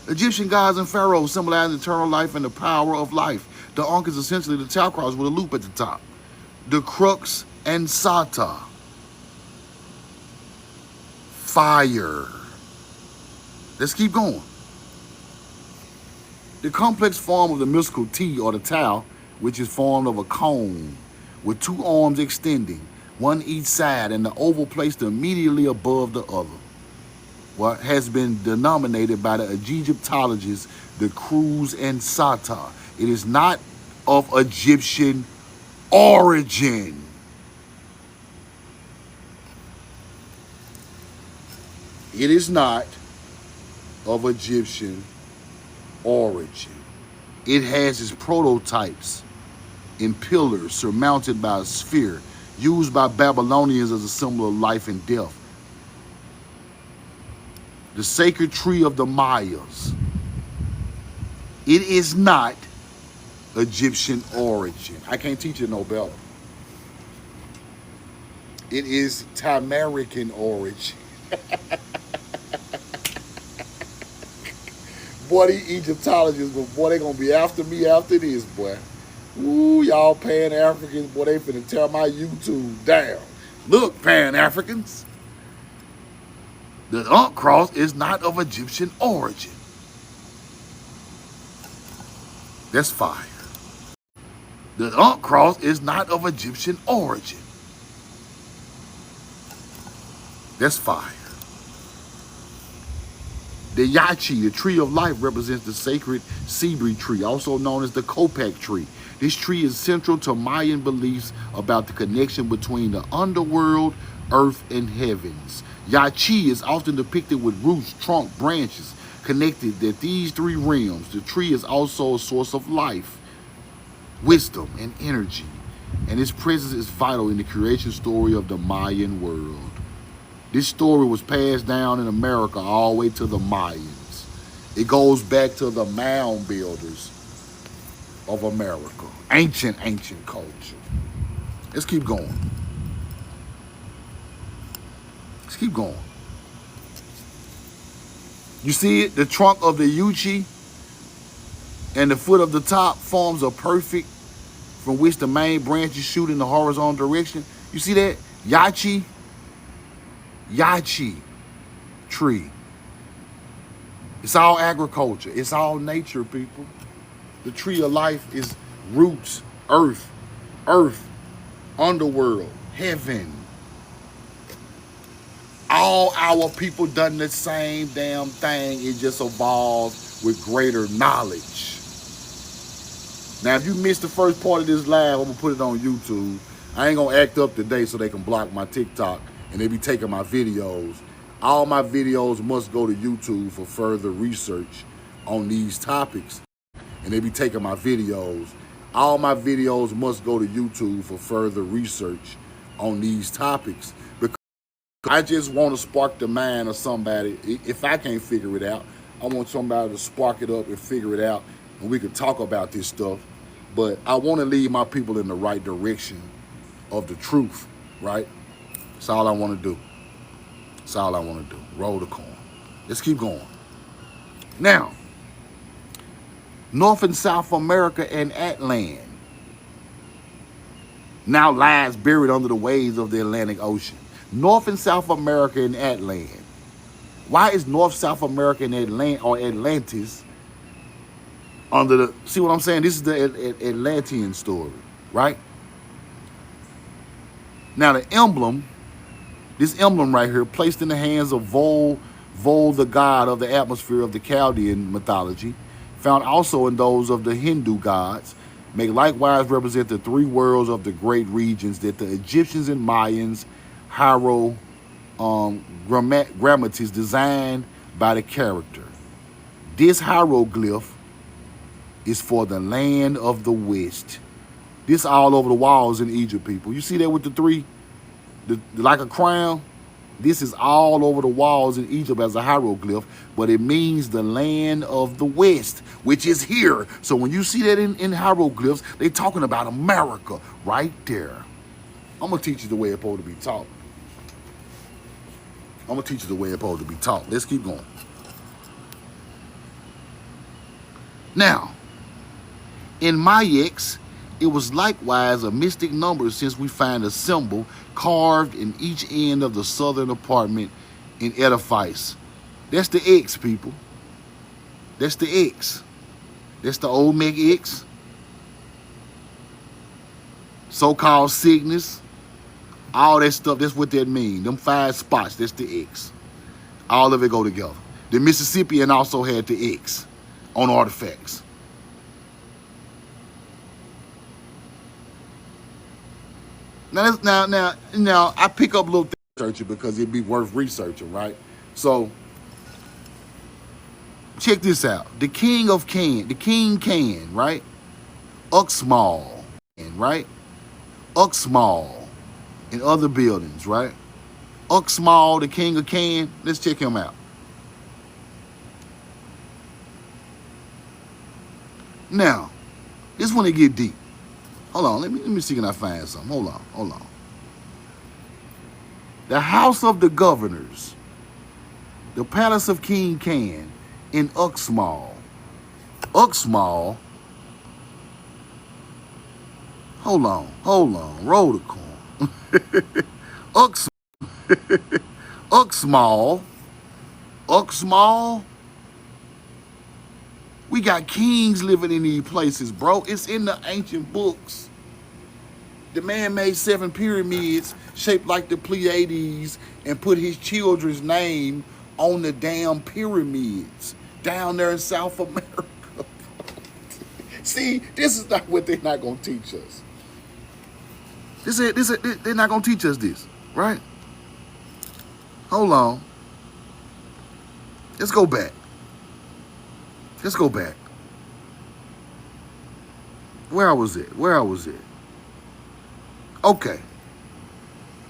Egyptian gods and pharaohs symbolize eternal life and the power of life. The Ankh is essentially the Tau cross with a loop at the top. The crux and Sata, fire. Let's keep going. The complex form of the mystical T, or the Tau, which is formed of a cone with two arms extending, one each side, and the oval placed immediately above the other, what has been denominated by the Egyptologists the Cruz and Sata. It is not of Egyptian origin. It is not of Egyptian origin. It has its prototypes in pillars surmounted by a sphere, used by Babylonians as a symbol of life and death. The sacred tree of the Mayas. It is not Egyptian origin. I can't teach it no better. It is Tamarican origin. Boy, these Egyptologists, boy, they gonna be after me after this, boy. Ooh, y'all Pan-Africans, boy, they finna tear my YouTube down. Look, Pan-Africans, the Ankh cross is not of Egyptian origin. That's fire. The Ankh cross is not of Egyptian origin. That's fire. The Yachi, the tree of life, represents the sacred Sibri tree, also known as the Copac tree. This tree is central to Mayan beliefs about the connection between the underworld, earth, and heavens. Yachi is often depicted with roots, trunk, branches, connected that these three realms. The tree is also a source of life, wisdom, and energy, and its presence is vital in the creation story of the Mayan world. This story was passed down in America all the way to the Mayans. It goes back to the mound builders of America. Ancient culture. Let's keep going. Let's keep going. You see it? The trunk of the Yuchi and the foot of the top forms a perfect from which the main branches shoot in the horizontal direction. You see that? Yachi tree. It's all agriculture. It's all nature, people. The tree of life is roots, earth, underworld, heaven. All our people done the same damn thing. It just evolved with greater knowledge. Now, if you missed the first part of this live, I'm gonna put it on YouTube. I ain't gonna act up today so they can block my TikTok and they be taking my videos. All my videos must go to YouTube for further research on these topics. And they be taking my videos. All my videos must go to YouTube for further research on these topics. Because I just want to spark the mind of somebody. If I can't figure it out, I want somebody to spark it up and figure it out. And we can talk about this stuff. But I want to lead my people in the right direction of the truth, right? That's all I want to do. That's all I want to do. Roll the corn. Let's keep going. Now, North and South America and Atlant now lies buried under the waves of the Atlantic Ocean. North and South America and Atlant. Why is North, South America and Atlantis under the, see what I'm saying? This is the Atlantean story, right? Now the emblem, this emblem right here, placed in the hands of Vol, the god of the atmosphere of the Chaldean mythology, found also in those of the Hindu gods, may likewise represent the three worlds of the great regions that the Egyptians and Mayans hieroglyphs designed by the character. This hieroglyph is for the land of the West. This all over the walls in Egypt, people. You see that with the three, like a crown? This is all over the walls in Egypt as a hieroglyph, but it means the land of the West, which is here. So when you see that in hieroglyphs, they're talking about America right there. I'm going to teach you the way it's supposed to be taught. Let's keep going. Now, in Mayeks, it was likewise a mystic number, since we find a symbol carved in each end of the southern apartment in edifice. That's the X, people. That's the X. That's the Olmec X. So-called sickness. All that stuff, that's what that means. Them 5 spots, that's the X. All of it go together. The Mississippian also had the X on artifacts. Now, I pick up little things researching because it'd be worth researching, right? So, check this out. The king of Can, the king Can, right? Uxmal, right? Uxmal in other buildings, right? Uxmal, the king of Can. Let's check him out. Now, this one to get deep. Hold on, let me see, can I find something? Hold on. The House of the Governors, the Palace of King Can in Uxmal. Uxmal. Hold on. Roll the corn. Uxmal. We got kings living in these places, bro. It's in the ancient books. The man made 7 pyramids shaped like the Pleiades and put his children's name on the damn pyramids down there in South America. See, this is not what they're not going to teach us. They're not going to teach us this, right? Hold on. Let's go back. Where I was at? Okay.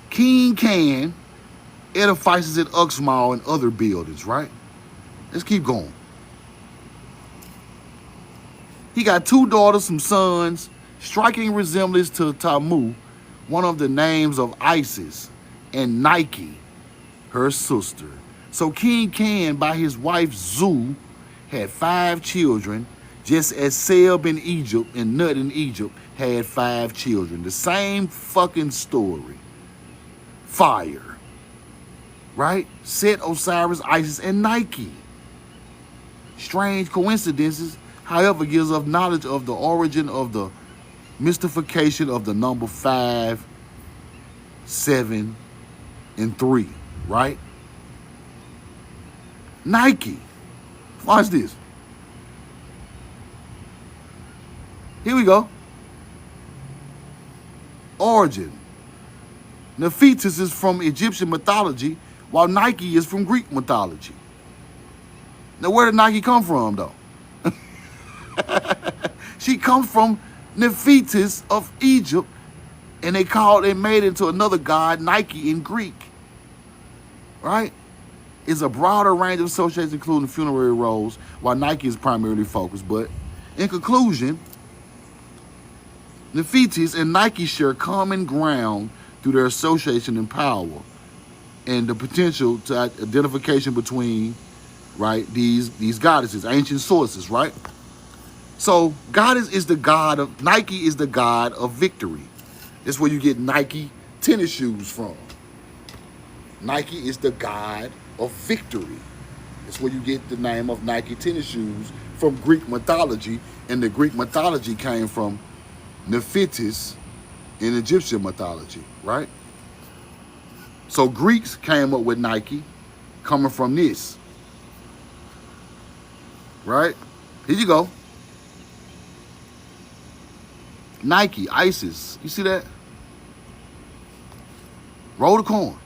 King Can edifices at Uxmal and other buildings, right? Let's keep going. He got 2 daughters, some sons, striking resemblance to Tamu, one of the names of Isis, and Nike, her sister. So King Can, by his wife Zu, had 5 children, just as Seb in Egypt and Nut in Egypt had 5 children. The same fucking story. Fire. Right? Set, Osiris, Isis, and Nike. Strange coincidences, however, gives us knowledge of the origin of the mystification of the number 5, 7, and 3. Right? Nike. Watch this. Here we go. Origin. Nephthys is from Egyptian mythology, while Nike is from Greek mythology. Now, where did Nike come from, though? She comes from Nephthys of Egypt, and they made it into another god, Nike, in Greek. Right? It's a broader range of associations, including funerary roles, while Nike is primarily focused. But in conclusion, Nephthys and Nike share common ground through their association and power and the potential to identification between, right, these goddesses, ancient sources, right? So goddess is the god of, Nike is the god of victory. That's where you get Nike tennis shoes from. Nike is the god of victory. That's where you get the name of Nike tennis shoes from Greek mythology, and the Greek mythology came from Nephthys in Egyptian mythology, right? So Greeks came up with Nike coming from this, right? Here you go. Nike, Isis, you see that? Roll the corn.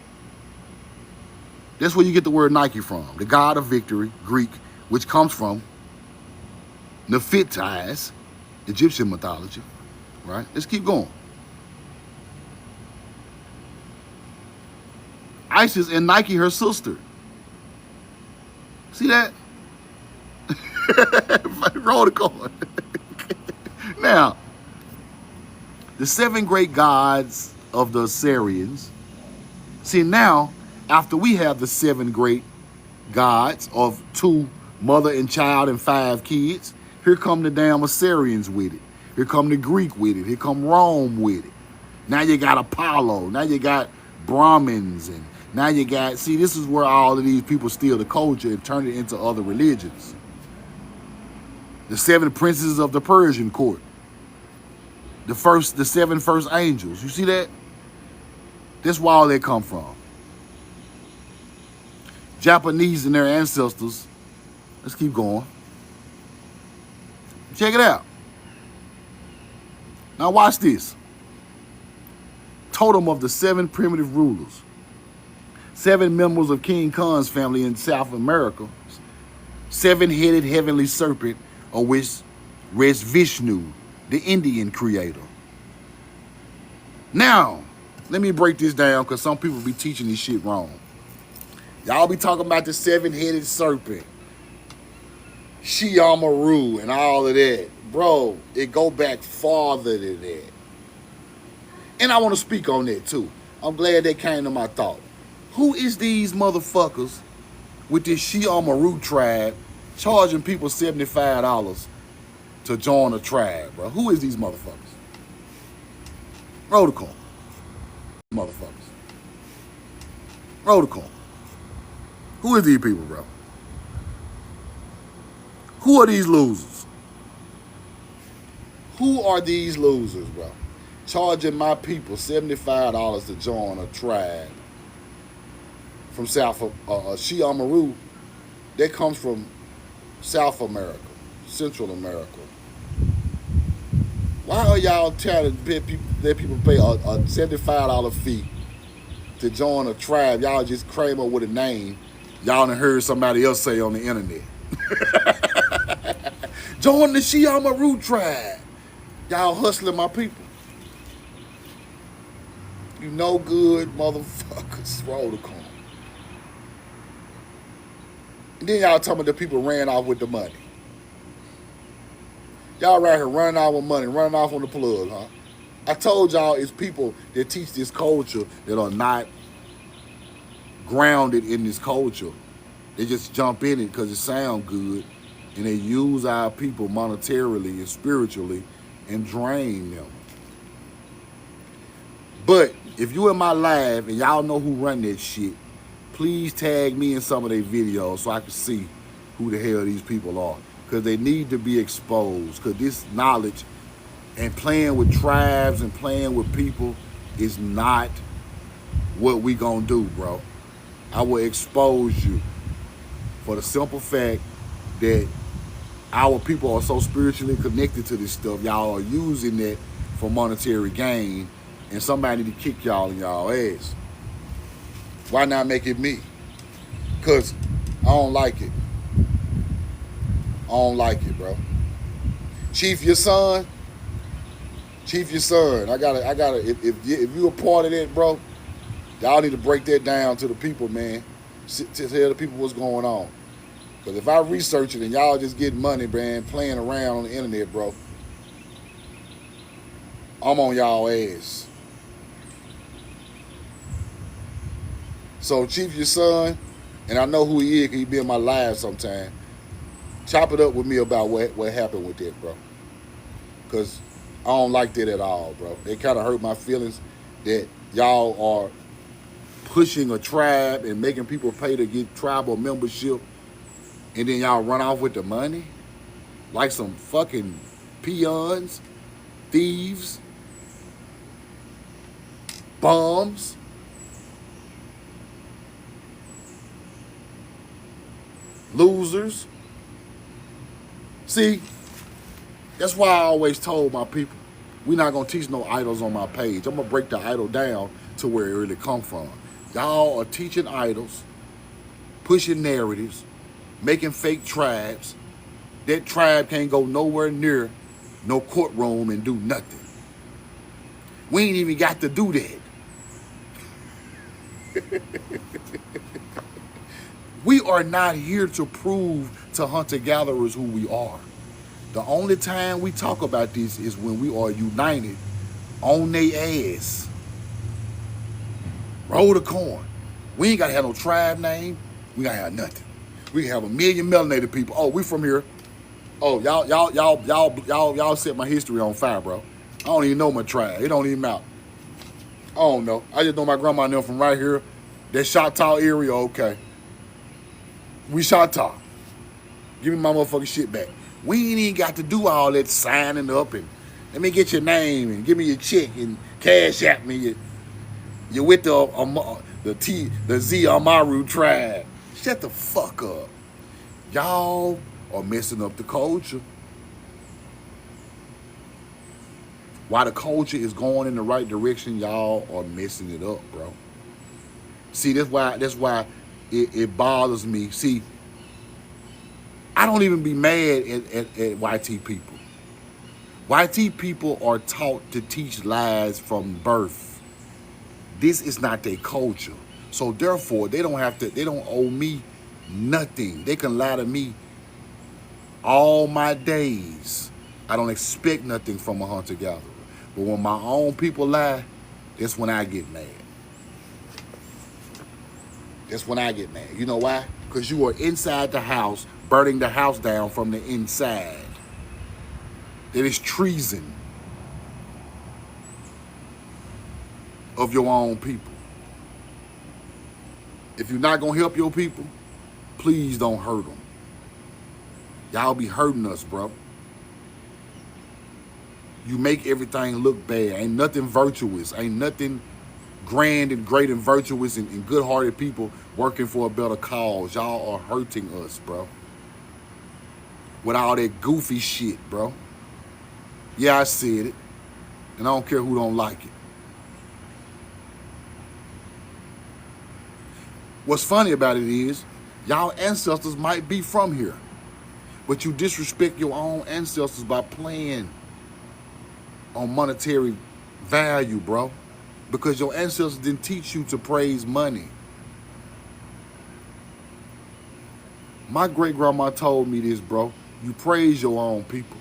That's where you get the word Nike from. The god of victory, Greek, which comes from Nephthys, Egyptian mythology, right? Let's keep going. Isis and Nike, her sister. See that? Roll the corn. Now, the 7 great gods of the Assyrians. See, now, after we have the 7 great gods of 2 mother and child and 5 kids, Here come the damn Assyrians with it. Here come the Greek with it. Here come Rome with it. Now you got Apollo. Now you got Brahmins. And now you got, see, this is where all of these people steal the culture and turn it into other religions. The 7 princes of the Persian court. The 7 first angels. You see that? That's where all that come from. Japanese and their ancestors. Let's keep going. Check it out. Now watch this. Totem of the 7 primitive rulers. 7 members of King Khan's family in South America. 7-headed heavenly serpent, of which rests Vishnu, the Indian creator. Now, let me break this down because some people be teaching this shit wrong. Y'all be talking about the 7-headed serpent, Shiamaru, and all of that. Bro, it go back farther than that. And I want to speak on that too. I'm glad that came to my thought. Who is these motherfuckers with this Shiamaru tribe charging people $75 to join a tribe, bro? Who is these motherfuckers? Roll the call. Motherfuckers. Roll the call. Who is these people, bro? Who are these losers? Who are these losers, bro? Charging my people $75 to join a tribe from South Shiamaru that comes from South America, Central America. Why are y'all trying to let people pay a $75 fee to join a tribe? Y'all just came up with a name y'all done heard somebody else say on the internet. Join the Shiamaru tribe. Y'all hustling my people. You no good motherfuckers. Roll the corn. And then y'all talking about the people ran off with the money. Y'all right here running off with money, running off on the plug, huh? I told y'all it's people that teach this culture that are not grounded in this culture. They just jump in it because it sounds good, and they use our people monetarily and spiritually and drain them. But if you in my live and y'all know who run that shit, please tag me in some of their videos so I can see who the hell these people are. Because they need to be exposed. Because this knowledge and playing with tribes and playing with people is not what we gonna do, bro. I will expose you for the simple fact that our people are so spiritually connected to this stuff. Y'all are using that for monetary gain, and somebody need to kick y'all in y'all ass. Why not make it me? Because I don't like it. I don't like it, bro. Chief, your son. Chief, your son. I gotta. If you a part of that, bro, y'all need to break that down to the people, man. To tell the people what's going on. Because if I research it and y'all just getting money, man, playing around on the internet, bro, I'm on y'all ass. So Chief, your son, and I know who he is because he be in my live sometime. Chop it up with me about what happened with that, bro. Because I don't like that at all, bro. It kind of hurt my feelings that y'all are pushing a tribe and making people pay to get tribal membership, and then y'all run off with the money like some fucking peons, thieves, bums. Losers. See, that's why I always told my people, we're not going to teach no idols on my page. I'm going to break the idol down to where it really come from. Y'all are teaching idols, pushing narratives, making fake tribes. That tribe can't go nowhere near no courtroom and do nothing. We ain't even got to do that. We are not here to prove to hunter-gatherers who we are. The only time we talk about this is when we are united on their ass. Roll the corn. We ain't got to have no tribe name. We got to have nothing. We can have 1 million melanated people. Oh, we from here. Oh, y'all set my history on fire, bro. I don't even know my tribe. It don't even matter. I don't know. I just know my grandma knew from right here. That Choctaw area, okay. We Choctaw. Give me my motherfucking shit back. We ain't even got to do all that signing up and let me get your name and give me your check and cash at me. You're with the Z Amaru tribe. Shut the fuck up. Y'all are messing up the culture. While the culture is going in the right direction, y'all are messing it up, bro. See, that's why it bothers me. See, I don't even be mad at YT people. YT people are taught to teach lies from birth. This is not their culture. So therefore, they don't owe me nothing. They can lie to me all my days. I don't expect nothing from a hunter-gatherer. But when my own people lie, that's when I get mad. That's when I get mad. You know why? Because you are inside the house, burning the house down from the inside. That is treason of your own people. If you're not going to help your people, please don't hurt them. Y'all be hurting us, bro. You make everything look bad. Ain't nothing virtuous. Ain't nothing grand and great and virtuous and good-hearted people working for a better cause. Y'all are hurting us, bro. With all that goofy shit, bro. Yeah, I said it. And I don't care who don't like it. What's funny about it is, y'all ancestors might be from here. But you disrespect your own ancestors by playing on monetary value, bro. Because your ancestors didn't teach you to praise money. My great-grandma told me this, bro. You praise your own people.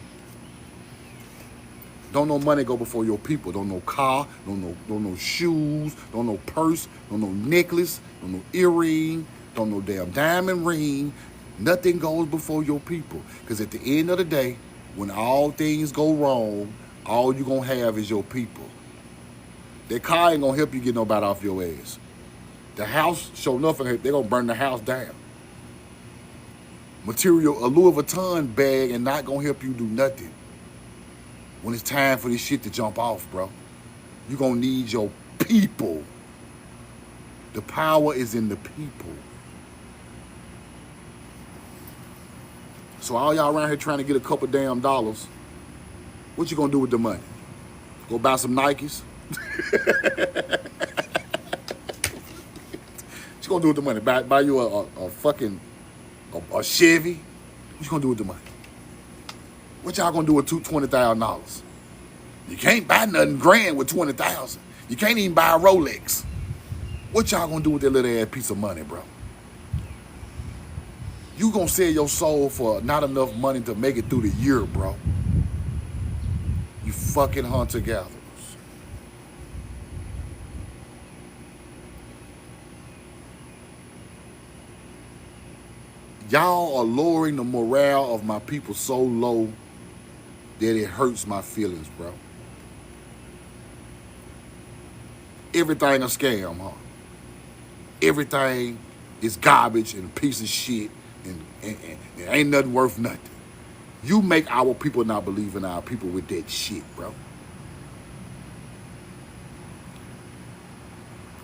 Don't no money go before your people. Don't no car, don't no shoes, don't no purse, don't no necklace, don't no earring, don't no damn diamond ring. Nothing goes before your people. Because at the end of the day, when all things go wrong, all you gonna have is your people. That car ain't gonna help you get nobody off your ass. The house, sure enough, they're gonna burn the house down. Material, a Louis Vuitton bag and not gonna help you do nothing. When it's time for this shit to jump off, bro. You're gonna need your people. The power is in the people. So all y'all around here trying to get a couple damn dollars, what you gonna do with the money? Go buy some Nikes? What you gonna do with the money? Buy you a fucking a Chevy? What you gonna do with the money? What y'all gonna do with $20,000? You can't buy nothing grand with $20,000. You can't even buy a Rolex. What y'all gonna do with that little ass piece of money, bro? You gonna sell your soul for not enough money to make it through the year, bro. You fucking hunter-gatherers. Y'all are lowering the morale of my people so low that it hurts my feelings, bro. Everything a scam, huh? Everything is garbage and a piece of shit and ain't nothing worth nothing. You make our people not believe in our people with that shit, bro.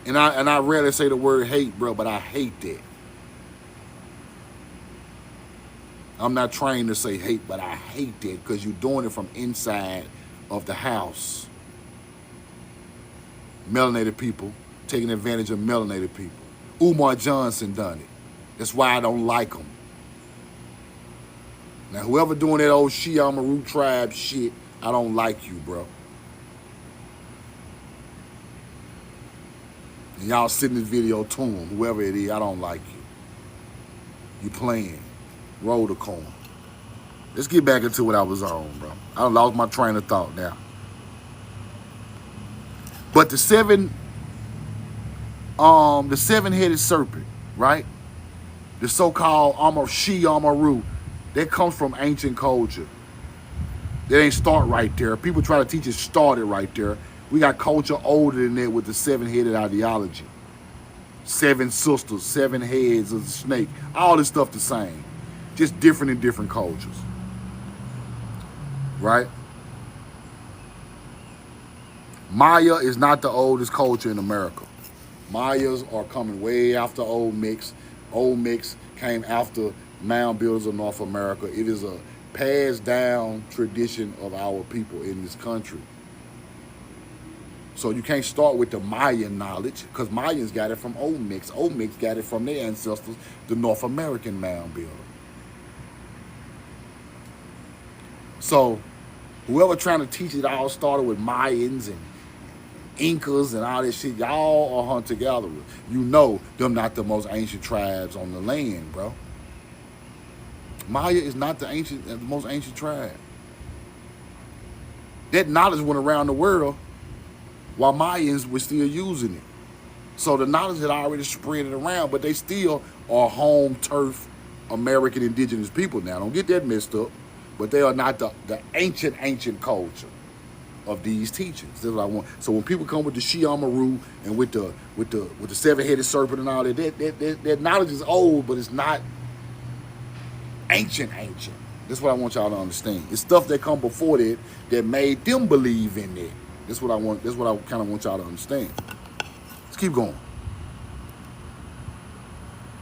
And I rarely say the word hate, bro, but I hate that. I'm not trained to say hate, but I hate that because you're doing it from inside of the house. Melanated people taking advantage of melanated people. Umar Johnson done it. That's why I don't like him. Now, whoever doing that old Shia Maru tribe shit, I don't like you, bro. And y'all send this video to him, whoever it is, I don't like you. You playing. Roll the corn. Let's get back into what I was on, bro. I lost my train of thought now. But the seven-headed serpent, right? The so-called She Amaru, That comes from ancient culture. That ain't start right there. People try to teach it started right there. We got culture older than that with the seven-headed ideology. Seven sisters, seven heads of the snake. All this stuff the same. Just different in different cultures. Right? Maya is not the oldest culture in America. Mayas are coming way after Old Mix. Old Mix came after mound builders of North America. It is a passed down tradition of our people in this country. So you can't start with the Mayan knowledge because Mayans got it from Old Mix. Old Mix got it from their ancestors, the North American mound builder. So whoever trying to teach it all started with Mayans and Incas and all this shit, y'all are hunter gatherers. You know them not the most ancient tribes on the land, bro. Maya is not the most ancient tribe. That knowledge went around the world while Mayans were still using it. So the knowledge had already spread it around, but they still are home turf American indigenous people now. Don't get that messed up. But they are not the ancient culture of these teachings. That's what I want. So when people come with the Shiamaru and with the seven-headed serpent and all that knowledge is old, but it's not ancient. That's what I want y'all to understand. It's stuff that come before that made them believe in it. That's what I want. That's what I kind of want y'all to understand. Let's keep going.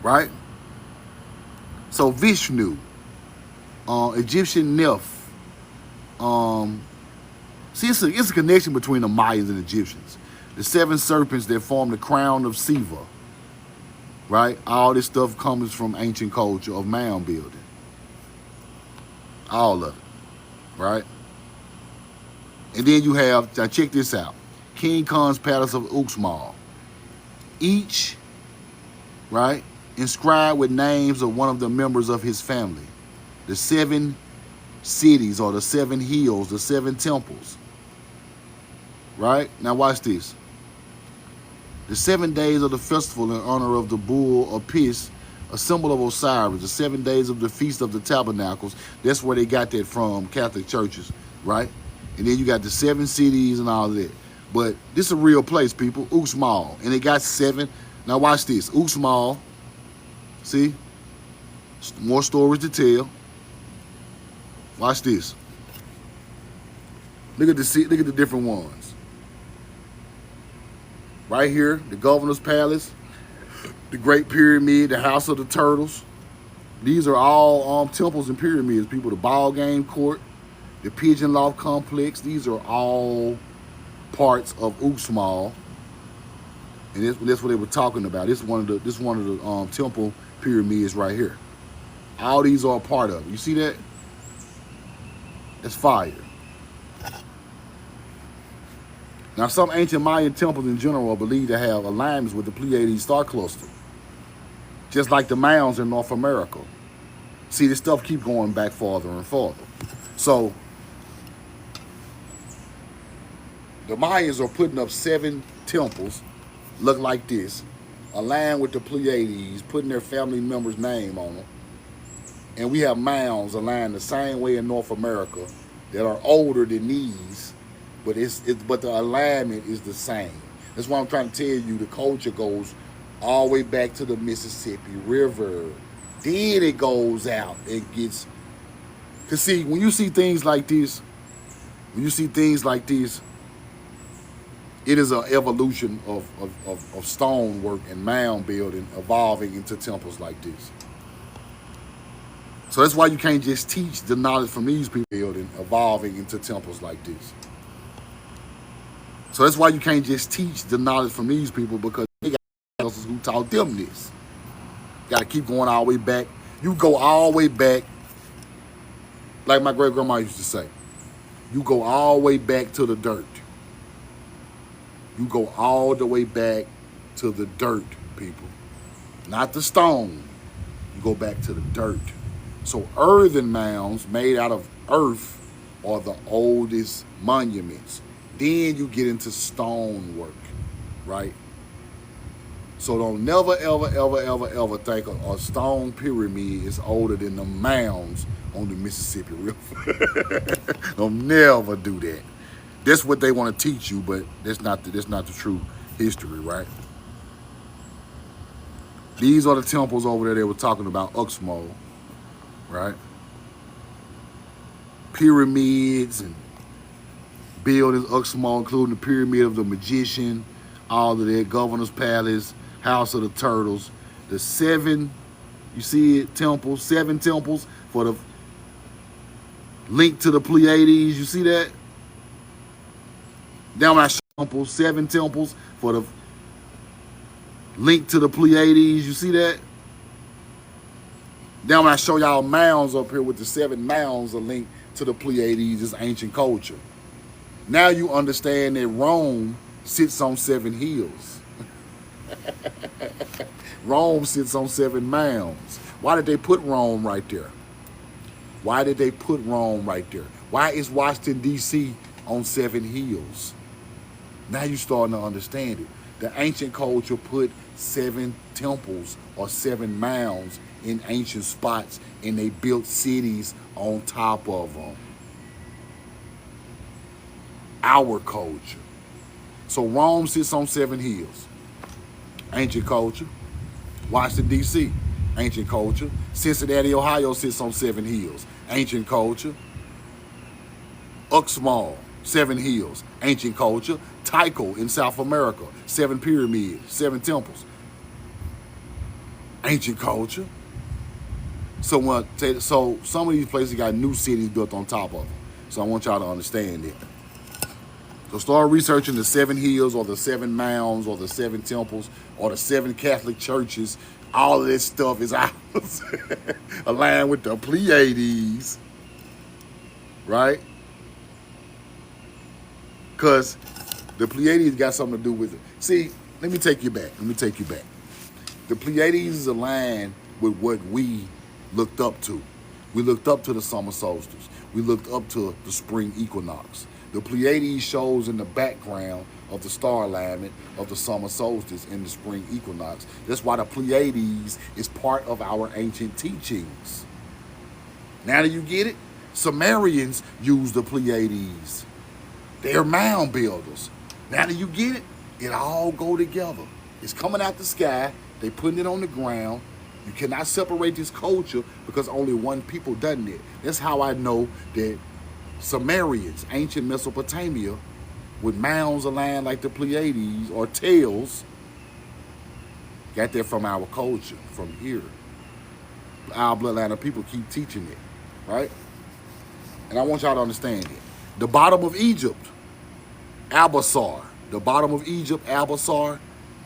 Right? So Vishnu, Egyptian Neph. See, it's a connection between the Mayans and Egyptians. The seven serpents that form the crown of Siva. Right? All this stuff comes from ancient culture of mound building. All of it. Right? And then you have, now check this out, King Khan's Palace of Uxmal. Each, right, inscribed with names of one of the members of his family. The seven cities or the seven hills, the seven temples. Right? Now watch this. The 7 days of the festival in honor of the bull Apis, a symbol of Osiris. The 7 days of the Feast of the Tabernacles. That's where they got that from, Catholic churches, right? And then you got the 7 cities and all of that. But this is a real place, people. Uxmal. And they got 7. Now watch this. Uxmal. See? More stories to tell. Watch this. Look at the different ones. Right here, the Governor's Palace, the Great Pyramid, the House of the Turtles. These are all temples and pyramids, people. The Ball Game Court, the Pigeon Loft Complex. These are all parts of Uxmal, and that's what they were talking about. This is one of the temple pyramids right here. All these are a part of it. You see that? That's fire. Now, some ancient Mayan temples in general are believed to have alignments with the Pleiades star cluster, just like the Mounds in North America. See, this stuff keep going back farther and farther. So, the Mayans are putting up 7 temples, look like this, aligned with the Pleiades, putting their family members' name on them. And we have mounds aligned the same way in North America that are older than these, but the alignment is the same. That's why I'm trying to tell you the culture goes all the way back to the Mississippi River. Then it goes out and gets, because see, when you see things like this, it is an evolution of stonework and mound building evolving into temples like this. So that's why you can't just teach the knowledge from these people building evolving into temples like this. So that's why you can't just teach the knowledge from these people, because they got ancestors who taught them this. Got to keep going all the way back. You go all the way back, like my great grandma used to say. You go all the way back to the dirt. You go all the way back to the dirt, people. Not the stone. You go back to the dirt. So earthen mounds made out of earth are the oldest monuments. Then you get into stonework, right? So don't never, ever think a stone pyramid is older than the mounds on the Mississippi River. Don't never do that. That's what they want to teach you, but that's not the true history, right? These are the temples over there they were talking about, Uxmal, right? Pyramids and buildings, Uxmal, including the Pyramid of the Magician, all of that, Governor's Palace, House of the Turtles, the 7, you see it, temples, 7 temples for the link to the Pleiades, you see that? Down my temples, 7 temples for the link to the Pleiades, you see that? Then I'm going to show y'all mounds up here with the 7 mounds, a link to the Pleiades, this ancient culture. Now you understand that Rome sits on 7 hills. Rome sits on 7 mounds. Why did they put Rome right there? Why did they put Rome right there? Why is Washington, D.C. on 7 hills? Now you're starting to understand it. The ancient culture put 7 temples or 7 mounds in ancient spots, and they built cities on top of them. Our culture. So Rome sits on 7 hills. Ancient culture. Washington, D.C., ancient culture. Cincinnati, Ohio sits on 7 hills. Ancient culture. Uxmal, 7 hills. Ancient culture. Tycho in South America, 7 pyramids, 7 temples. Ancient culture. So some of these places got new cities built on top of them. So I want y'all to understand it. So start researching the 7 hills or the 7 mounds or the 7 temples or the 7 Catholic churches. All of this stuff is ours. Aligned with the Pleiades. Right? Because the Pleiades got something to do with it. See, let me take you back. The Pleiades is aligned with what we looked up to. We looked up to the summer solstice. We looked up to the spring equinox. The Pleiades shows in the background of the star alignment of the summer solstice and the spring equinox. That's why the Pleiades is part of our ancient teachings. Now that you get it, Sumerians used the Pleiades. They're mound builders. Now that you get it, it all go together. It's coming out the sky. They putting it on the ground. You cannot separate this culture because only one people done it. That's how I know that Sumerians, ancient Mesopotamia, with mounds aligned like the Pleiades or tails, got that from our culture, from here. Our bloodline of people keep teaching it, right? And I want y'all to understand it. The bottom of Egypt, Albassar. The bottom of Egypt, Albassar,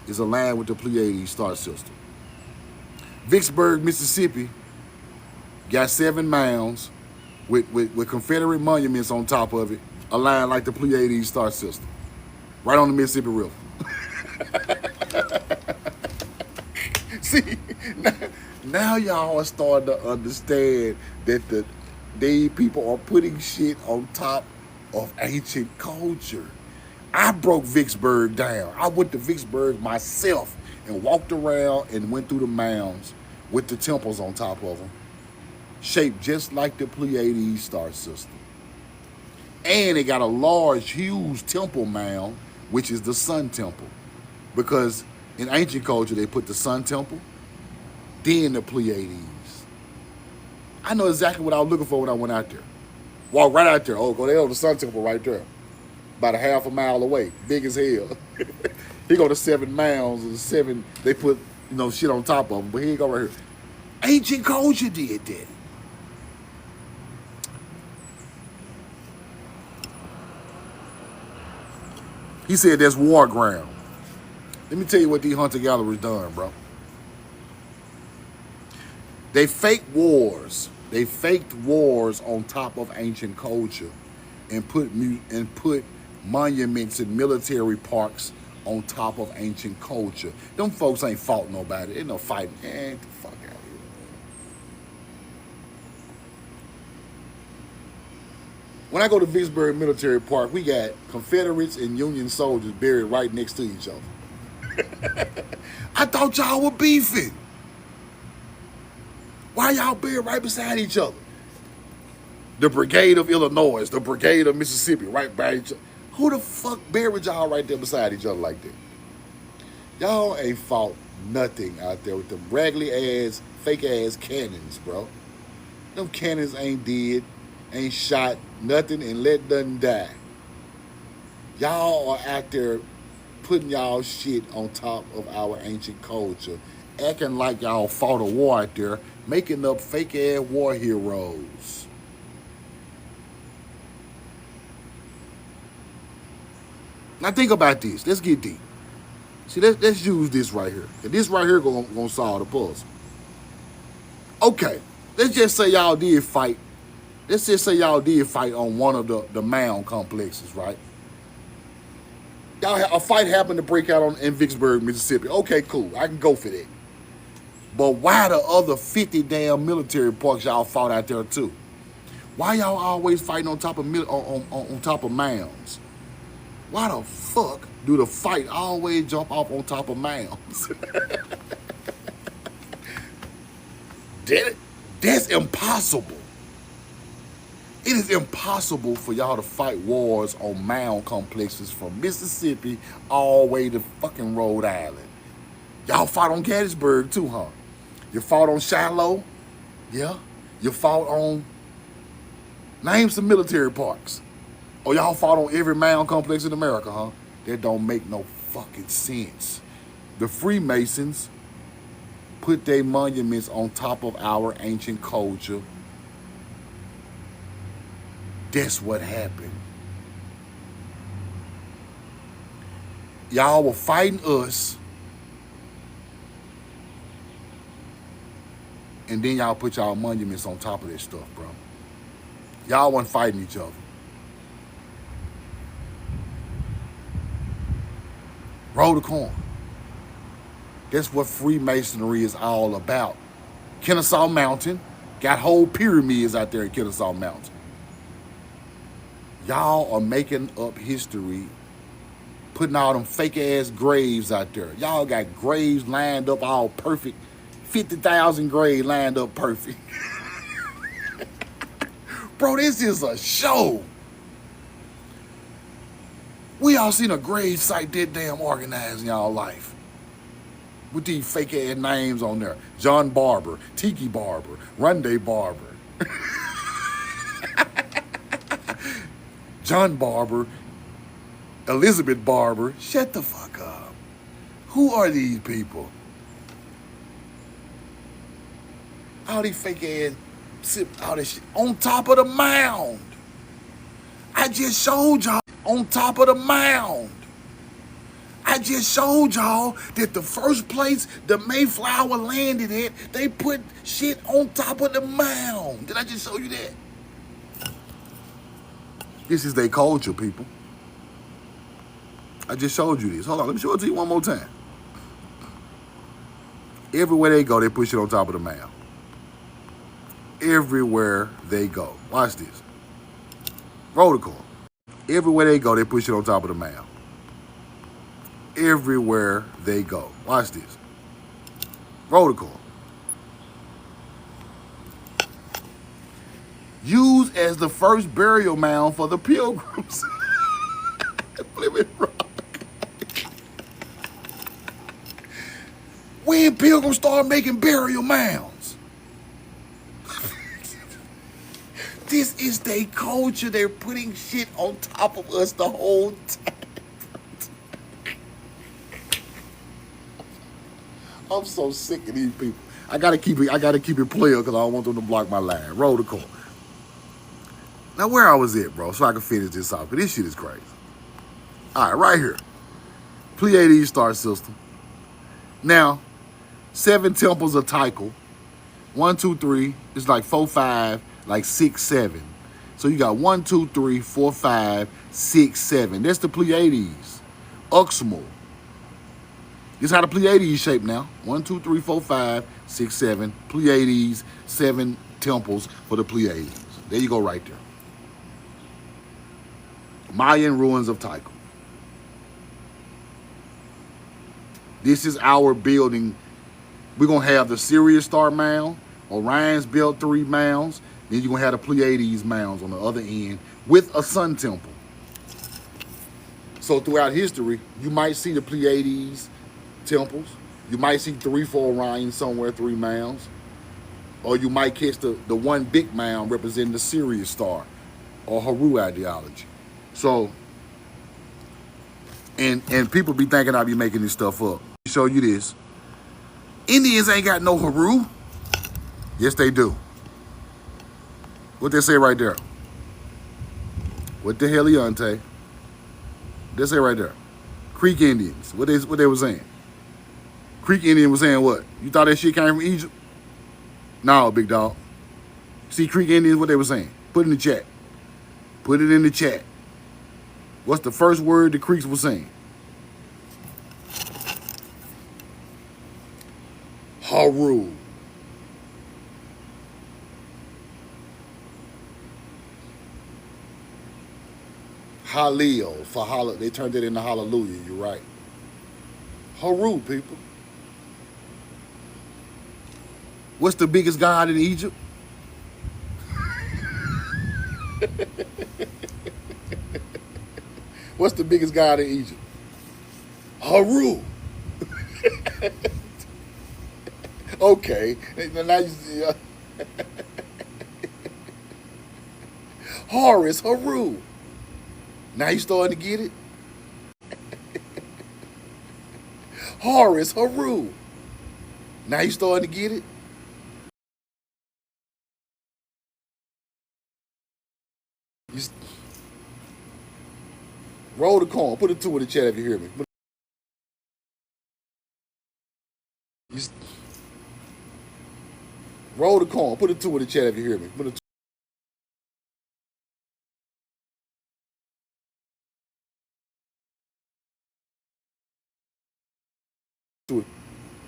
is aligned with the Pleiades star system. Vicksburg, Mississippi, got 7 mounds with Confederate monuments on top of it, aligned like the Pleiades star system, right on the Mississippi River. See, now y'all are starting to understand that these people are putting shit on top of ancient culture. I broke Vicksburg down. I went to Vicksburg myself and walked around and went through the mounds with the temples on top of them, shaped just like the Pleiades star system. And it got a large, huge temple mound, which is the Sun Temple. Because in ancient culture, they put the Sun Temple, then the Pleiades. I know exactly what I was looking for when I went out there. Walk right out there. Oh, go there, the Sun Temple right there. About a half a mile away. Big as hell. Here go the 7 mounds and the 7, they put, shit on top of them. But here you go right here. Ancient culture did that. He said that's war ground. Let me tell you what these hunter-gatherers done, bro. They faked wars. They faked wars on top of ancient culture and put monuments and military parks on top of ancient culture. Them folks ain't fought nobody. Ain't no fighting. Get the fuck out of here. When I go to Vicksburg Military Park, we got Confederates and Union soldiers buried right next to each other. I thought y'all were beefing. Why y'all buried right beside each other? The Brigade of Illinois, the Brigade of Mississippi, right by each other. Who the fuck buried y'all right there beside each other like that? Y'all ain't fought nothing out there with them raggedy ass, fake ass cannons, bro. Them cannons ain't dead, ain't shot nothing, and let nothing die. Y'all are out there putting y'all shit on top of our ancient culture, acting like y'all fought a war out there, making up fake ass war heroes. Now think about this. Let's get deep. See, let's use this right here. This right here gonna solve the puzzle. Okay, let's just say y'all did fight. Let's just say y'all did fight on one of the mound complexes, right? A fight happened to break out in Vicksburg, Mississippi. Okay, cool. I can go for that. But why the other 50 damn military parks y'all fought out there too? Why y'all always fighting on top of on top of mounds? Why the fuck do the fight always jump off on top of mounds? That's impossible. It is impossible for y'all to fight wars on mound complexes from Mississippi all the way to fucking Rhode Island. Y'all fought on Gettysburg too, huh? You fought on Shiloh? Yeah. You fought on... Name some military parks. Oh, y'all fought on every mound complex in America, huh? That don't make no fucking sense. The Freemasons put their monuments on top of our ancient culture. That's what happened. Y'all were fighting us, and then y'all put y'all monuments on top of this stuff, bro. Y'all wasn't fighting each other. Roll the coin. That's what Freemasonry is all about. Kennesaw Mountain got whole pyramids out there in Kennesaw Mountain. Y'all are making up history, putting all them fake ass graves out there. Y'all got graves lined up all perfect, 50,000 graves lined up perfect. Bro, this is a show. We all seen a grave site that damn organized in y'all life. With these fake ass names on there. John Barber, Tiki Barber, Runday Barber. John Barber, Elizabeth Barber. Shut the fuck up. Who are these people? All these fake ass, all this shit on top of the mound. I just showed y'all on top of the mound. I just showed y'all that the first place the Mayflower landed at, they put shit on top of the mound. Did I just show you that? This is their culture, people. I just showed you this. Hold on, let me show it to you one more time. Everywhere they go, they push it on top of the mound. Everywhere they go. Watch this. Roll the call. Everywhere they go, they push it on top of the mound. Everywhere they go. Watch this. Roll the call. Used as the first burial mound for the pilgrims. Plymouth Rock. When pilgrims start making burial mounds. This is their culture. They're putting shit on top of us the whole time. I'm so sick of these people. I gotta keep it player because I don't want them to block my line. Roll the call. Now where I was at, bro, so I can finish this off, because this shit is crazy. All right, right here. Pleiades star system. Now, 7 temples of Tycho. 1, 2, 3. It's like 4, 5, like 6, 7. So you got 1, 2, 3, 4, 5, 6, 7. That's the Pleiades. Uxmal. This is how the Pleiades shape now. 1, 2, 3, 4, 5, 6, 7. Pleiades, 7 temples for the Pleiades. There you go right there. Mayan ruins of Tycho. This is our building. We're going to have the Sirius Star Mound, Orion's Belt 3 mounds, Then you're going to have the Pleiades mounds on the other end with a sun temple. So throughout history, you might see the Pleiades temples. You might see 3 for Orion somewhere, 3 mounds. Or you might catch the one big mound representing the Sirius star or Haru ideology. So, and people be thinking I be making this stuff up. Show you this. Indians ain't got no Haru. Yes, they do. What they say right there? What the hell, Leonte? They say right there. Creek Indians. What they were saying? Creek Indian was saying what? You thought that shit came from Egypt? No, big dog. See, Creek Indians, what they were saying? Put it in the chat. Put it in the chat. What's the first word the Creeks were saying? Haru. Halil. For they turned it into hallelujah. You're right. Haru, people. What's the biggest god in Egypt? What's the biggest god in Egypt? Haru. Okay. Now you see, Horus, Haru. Now you starting to get it? Horus, Haru. Now you starting to get it? Roll the coin. Put a 2 in the chat if you hear me. Roll the coin. Put a 2 in the chat if you hear me. Put a 2.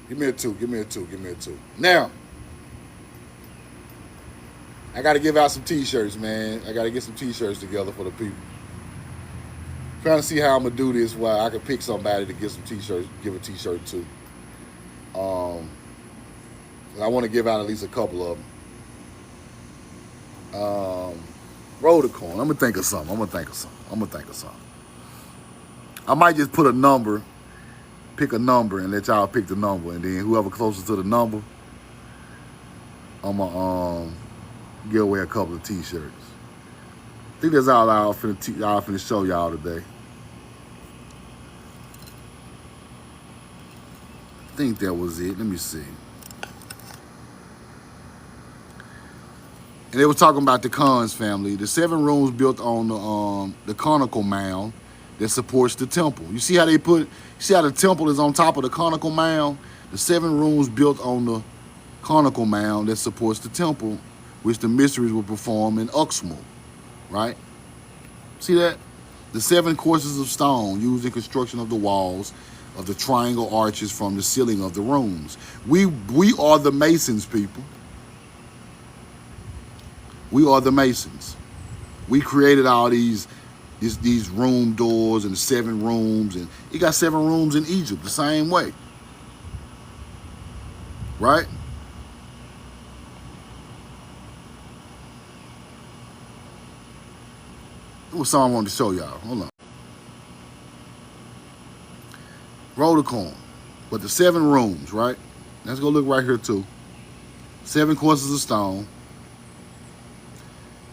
Give me a 2. Give me a 2. Give me a 2. Now, I got to give out some t-shirts, man. I got to get some t-shirts together for the people. Trying to see how I'm going to do this while I can pick somebody to get some t-shirts, give a t-shirt to. I want to give out at least a couple of them. Roll the coin. I'm going to think of something. I might just put a number, pick a number, and let y'all pick the number. And then whoever closest to the number, I'm going to give away a couple of t-shirts. I think that's all I'll finna show y'all today. I think that was it. Let me see. And they were talking about the Khan's family. The 7 rooms built on the conical mound that supports the temple. You see how you see how the temple is on top of the conical mound? The 7 rooms built on the conical mound that supports the temple, which the mysteries were performed in Uxmal, right? See that? The 7 courses of stone used in construction of the walls of the triangle arches from the ceiling of the rooms. We are the Masons, people. We are the Masons. We created all these room doors and the 7 rooms, and you got 7 rooms in Egypt the same way, right? It was something I wanted to show y'all. Hold on. Roll the coin. But the 7 rooms, right? Let's go look right here too. 7 courses of stone.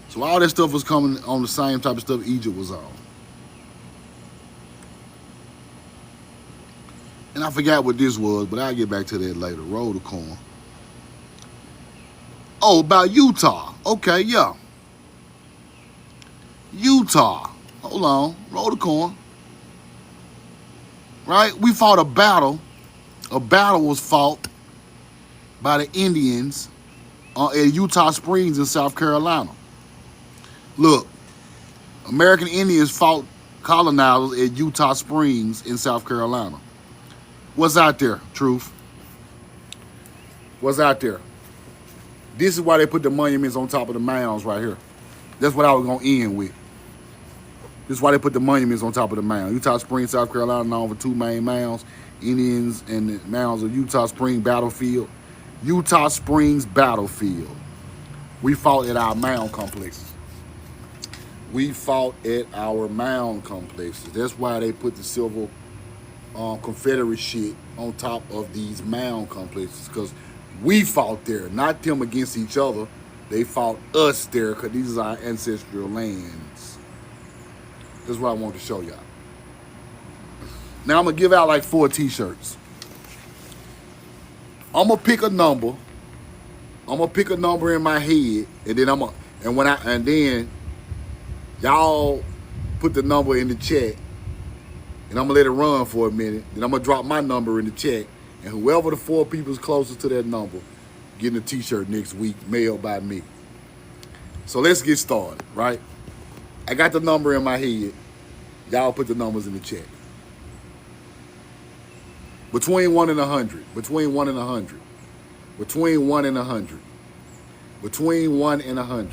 So all that stuff was coming on the same type of stuff Egypt was on. And I forgot what this was, but I'll get back to that later. Roll the coin. Oh, about Utah. Okay, yeah. Utah. Hold on. Roll the coin. Right? We fought a battle. A battle was fought by the Indians at Utah Springs in South Carolina. Look, American Indians fought colonizers at Utah Springs in South Carolina. What's out there, truth? What's out there? This is why they put the monuments on top of the mounds right here. That's what I was going to end with. This is why they put the monuments on top of the mound. Utah Springs, South Carolina, known for 2 main mounds. Indians and the mounds of Utah Springs Battlefield. Utah Springs Battlefield. We fought at our mound complexes. We fought at our mound complexes. That's why they put the silver Confederate shit on top of these mound complexes, because we fought there, not them against each other. They fought us there because these are our ancestral lands. That's what I want to show y'all. Now I'm going to give out like 4 t-shirts. I'm going to pick a number. I'm going to pick a number in my head, and then then y'all put the number in the chat, and I'm going to let it run for a minute. Then I'm going to drop my number in the chat, and whoever the 4 people is closest to that number, getting a t-shirt next week, mailed by me. So let's get started, right? I got the number in my head. Y'all put the numbers in the chat. Between 1 and 100. Between 1 and 100. Between 1 and 100. Between 1 and 100.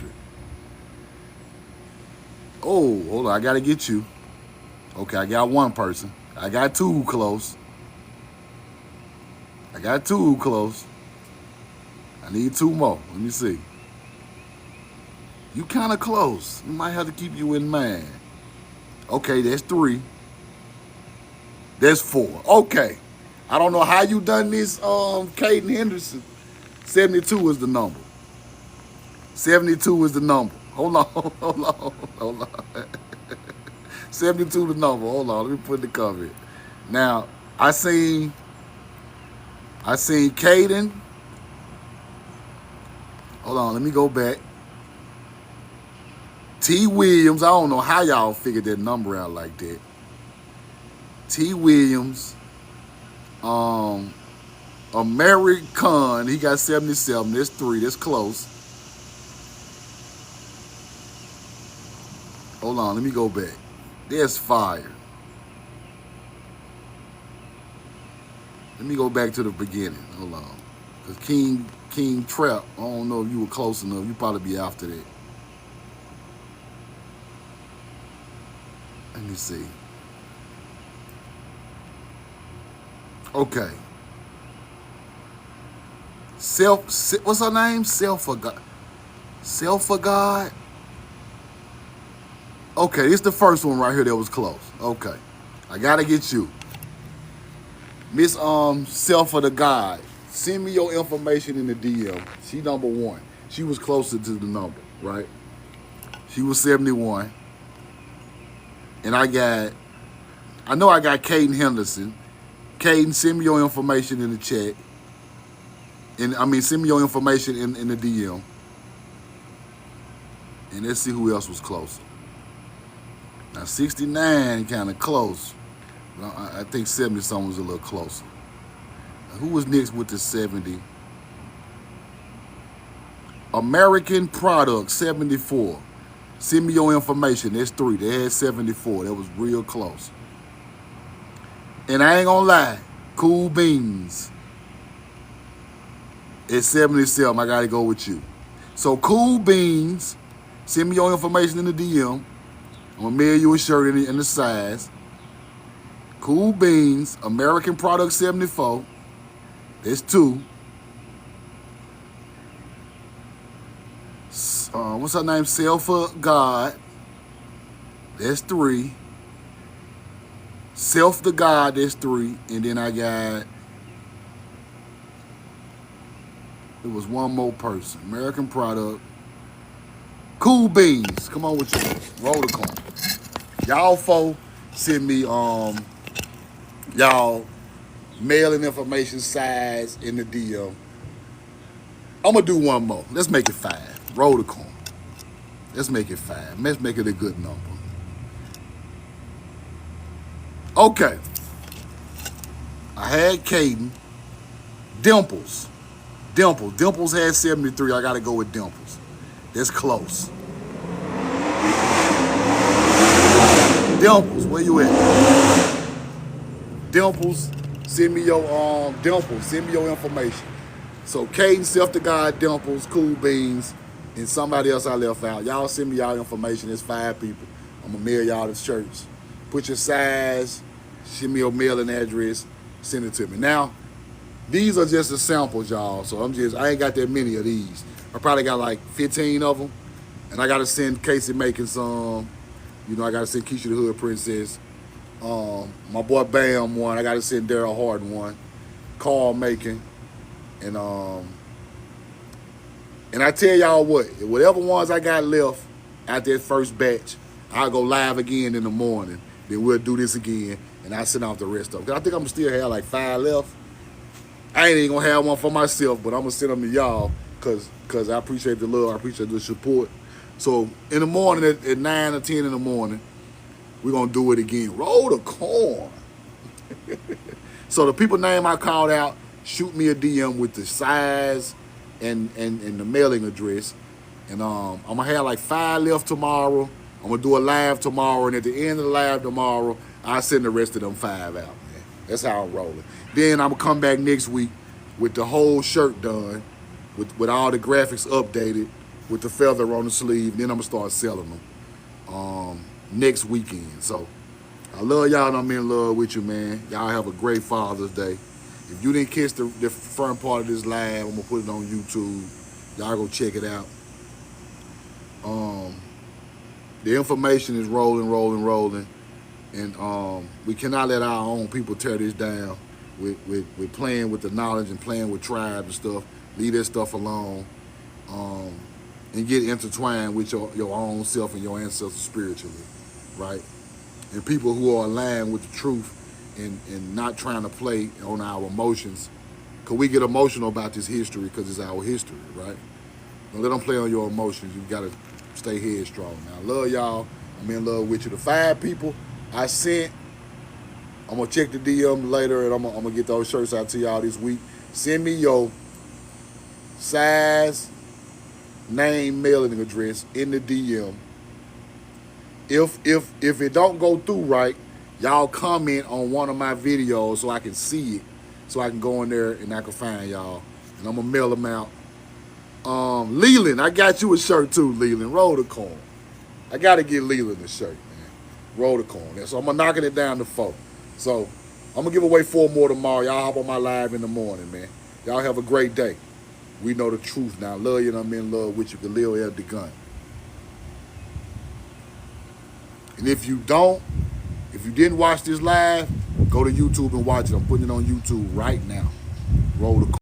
Oh, hold on. I got to get you. Okay, I got 1 person. I got 2 who close. I got 2 who close. I need 2 more. Let me see. You kind of close. We might have to keep you in mind. Okay, that's 3. That's 4. Okay. I don't know how you done this, Caden Henderson. 72 is the number. 72 is the number. Hold on, hold on. 72 the number. Hold on, let me put the cover in. Now, I seen Caden. Hold on, let me go back. T. Williams, I don't know how y'all figured that number out like that. T. Williams, American, he got 77. That's 3. That's close. Hold on, let me go back. There's fire. Let me go back to the beginning. Hold on. Because King Trap, I don't know if you were close enough. You probably be after that. Let me see. Okay. What's her name? Self-for-God. Self-for-God? Okay, it's the first one right here that was close. Okay. I gotta get you. Miss Self-for-the-God. Send me your information in the DM. She number 1. She was closer to the number, right? She was 71. And I know I got Caden Henderson. Caden, send me your information in the chat. Send me your information in the DM. And let's see who else was closer. Now, 69 kind of close. I think 70-something was a little closer. Now, who was next with the 70? American Product, 74. Send me your information. That's 3. They had 74. That was real close. And I ain't gonna lie, Cool Beans at 77. I gotta go with you. So Cool Beans, send me your information in the DM. I'm gonna mail you a shirt in the size. Cool Beans, American Product 74. That's 2. What's her name? Self-for-God. That's 3. Self-the-God, that's 3. And then I got, it was 1 more person. American Product. Cool Beans. Come on with you. Roll the coin. Y'all 4 send me y'all mailing information size in the DM. I'm gonna do 1 more. Let's make it 5. Roll the coin. Let's make it 5. Let's make it a good number. Okay. I had Caden. Dimples. Dimples had 73. I gotta go with Dimples. That's close. Dimples, where you at? Dimples, send me your send me your information. So Caden, Self-to-God, Dimples, Cool Beans, and somebody else I left out. Y'all send me y'all information. It's 5 people. I'm gonna mail y'all the shirts. Put your size, send me your mailing address, send it to me. Now, these are just the samples, y'all. So I ain't got that many of these. I probably got like 15 of them. And I got to send Casey making some. You know, I got to send Keisha the Hood Princess. My boy Bam one. I got to send Daryl Harden one. Carl making. And I tell y'all what, whatever ones I got left at that first batch, I'll go live again in the morning. Then we'll do this again, and I'll send off the rest of them. I think I'm going to still have like 5 left. I ain't even going to have one for myself, but I'm going to send them to y'all because I appreciate the love. I appreciate the support. So in the morning at 9 or 10 in the morning, we're going to do it again. Roll the corn. So the people name I called out, shoot me a DM with the size and the mailing address. And I'm going to have like 5 left tomorrow. I'm going to do a live tomorrow. And at the end of the live tomorrow, I'll send the rest of them 5 out, man. That's how I'm rolling. Then I'm going to come back next week with the whole shirt done, with all the graphics updated, with the feather on the sleeve. Then I'm going to start selling them next weekend. So I love y'all and I'm in love with you, man. Y'all have a great Father's Day. If you didn't catch the front part of this live, I'm going to put it on YouTube. Y'all go check it out. The information is rolling. And we cannot let our own people tear this down with playing with the knowledge and playing with tribes and stuff. Leave that stuff alone. And get intertwined with your own self and your ancestors spiritually, right? And people who are aligned with the truth and not trying to play on our emotions. Because we get emotional about this history because it's our history, right? Don't let them play on your emotions. You got to stay headstrong. Now, I love y'all. I'm in love with you. The 5 people I sent, I'm going to check the DM later, and I'm going to get those shirts out to y'all this week. Send me your size, name, mailing address in the DM. If it don't go through right, y'all comment on one of my videos so I can see it, so I can go in there and I can find y'all, and I'm going to mail them out. Leland, I got you a shirt too, Leland. Roll the corn. I got to get Leland a shirt, man. Roll the corn. So I'm going to knocking it down to 4. So I'm going to give away 4 more tomorrow. Y'all hop on my live in the morning, man. Y'all have a great day. We know the truth now. Love you and I'm in love with you. Khalil El Gun. And if you didn't watch this live, go to YouTube and watch it. I'm putting it on YouTube right now. Roll the